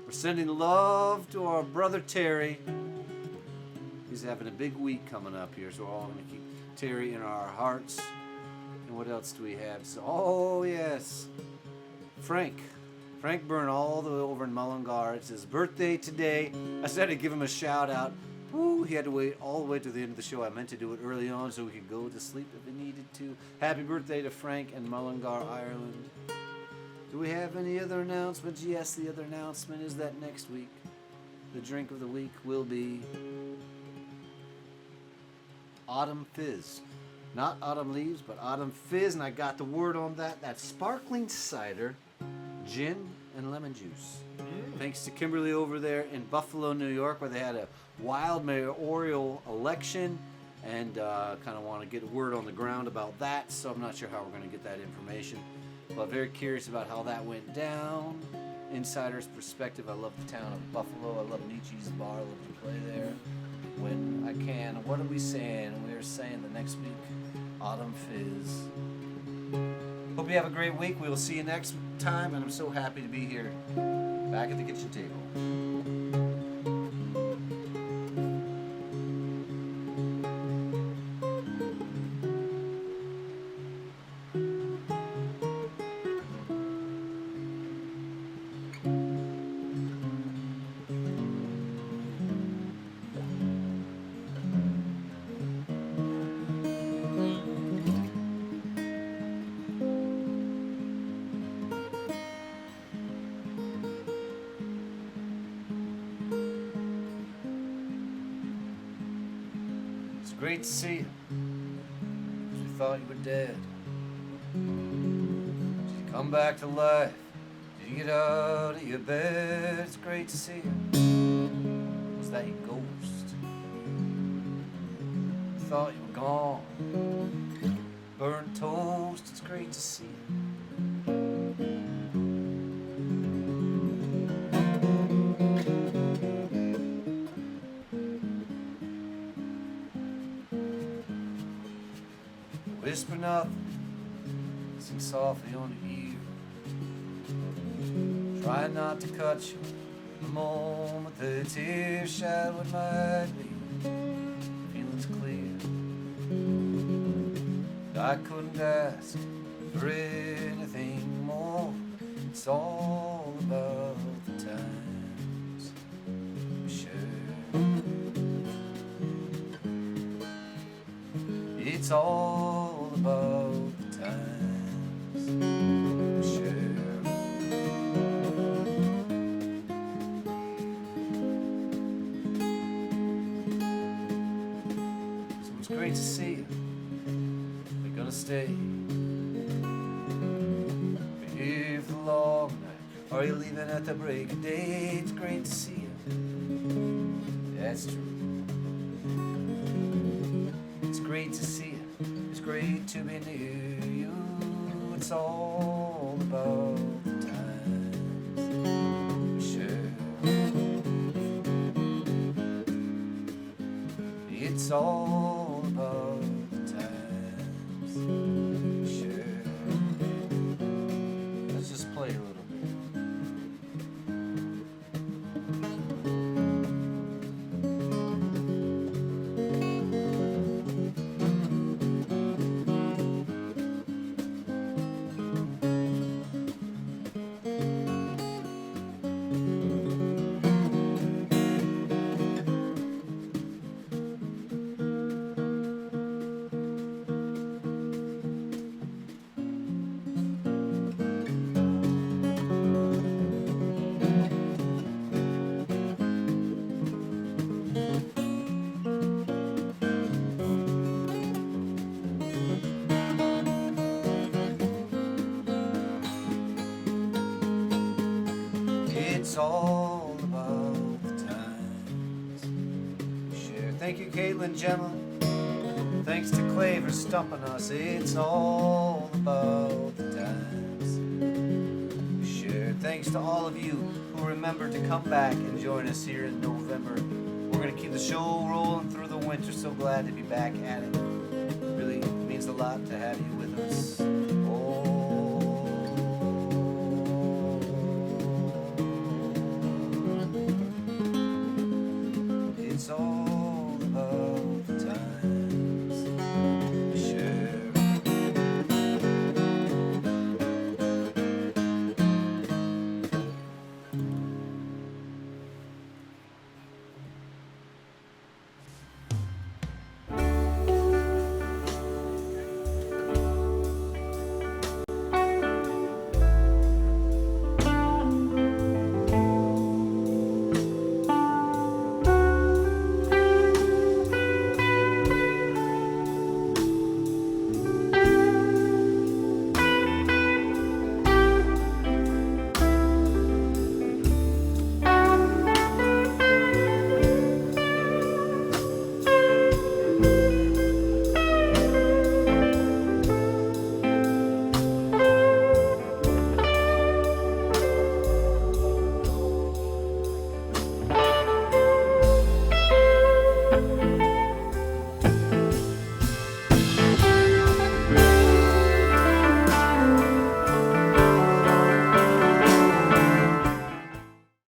Speaker 1: We're sending love to our brother Terry. He's having a big week coming up here, so we're all going to keep Terry in our hearts. And what else do we have? So, oh, yes. Frank Byrne, all the way over in Mullingar. It's his birthday today. I said I'd give him a shout out. Woo, he had to wait all the way to the end of the show. I meant to do it early on so we could go to sleep if we needed to. Happy birthday to Frank in Mullingar, Ireland. Do we have any other announcements? Yes, the other announcement is that next week, the drink of the week will be Autumn Fizz. Not Autumn Leaves, but Autumn Fizz, and I got the word on that. That's sparkling cider, gin, and lemon juice. Thanks to Kimberly over there in Buffalo, New York, where they had a wild mayoral election, and kind of want to get a word on the ground about that, so I'm not sure how we're going to get that information, but very curious about how that went down. Insider's perspective. I love the town of Buffalo. I love Nietzsche's bar. I love to play there when I can. What are we saying? We're saying the next week, Autumn Fizz. Hope you have a great week. We will see you next time, and I'm so happy to be here back at the kitchen table. great to see you. 'Cause we thought you were dead. Did you come back to life? Did you get out of your bed? It's great to see you. Was that your ghost? Thought you were gone. Burnt toast. It's great to see you. Whisper nothing, sing softly on your ear. Try not to cut you the moment the tears shadow it might be. Feelings clear. I couldn't ask for anything more. It's all about the times we share. It's all about the times we share. So it's great to see you. We're gonna stay. We're here for the long night. Are you leaving at the break of day? It's great to see you. That's true. It's great to see you. It's great to be near you. It's all about the times we share. It's all about the times we share. Let's just play a little bit. It's all about the times we share. Thank you, Caitlin, Jemma. Thanks to Clay for stumping us. It's all about the times we share. Thanks to all of you who remember to come back and join us here in November. We're going to keep the show rolling through the winter. So glad to be back at it. Really means a lot to have you with us.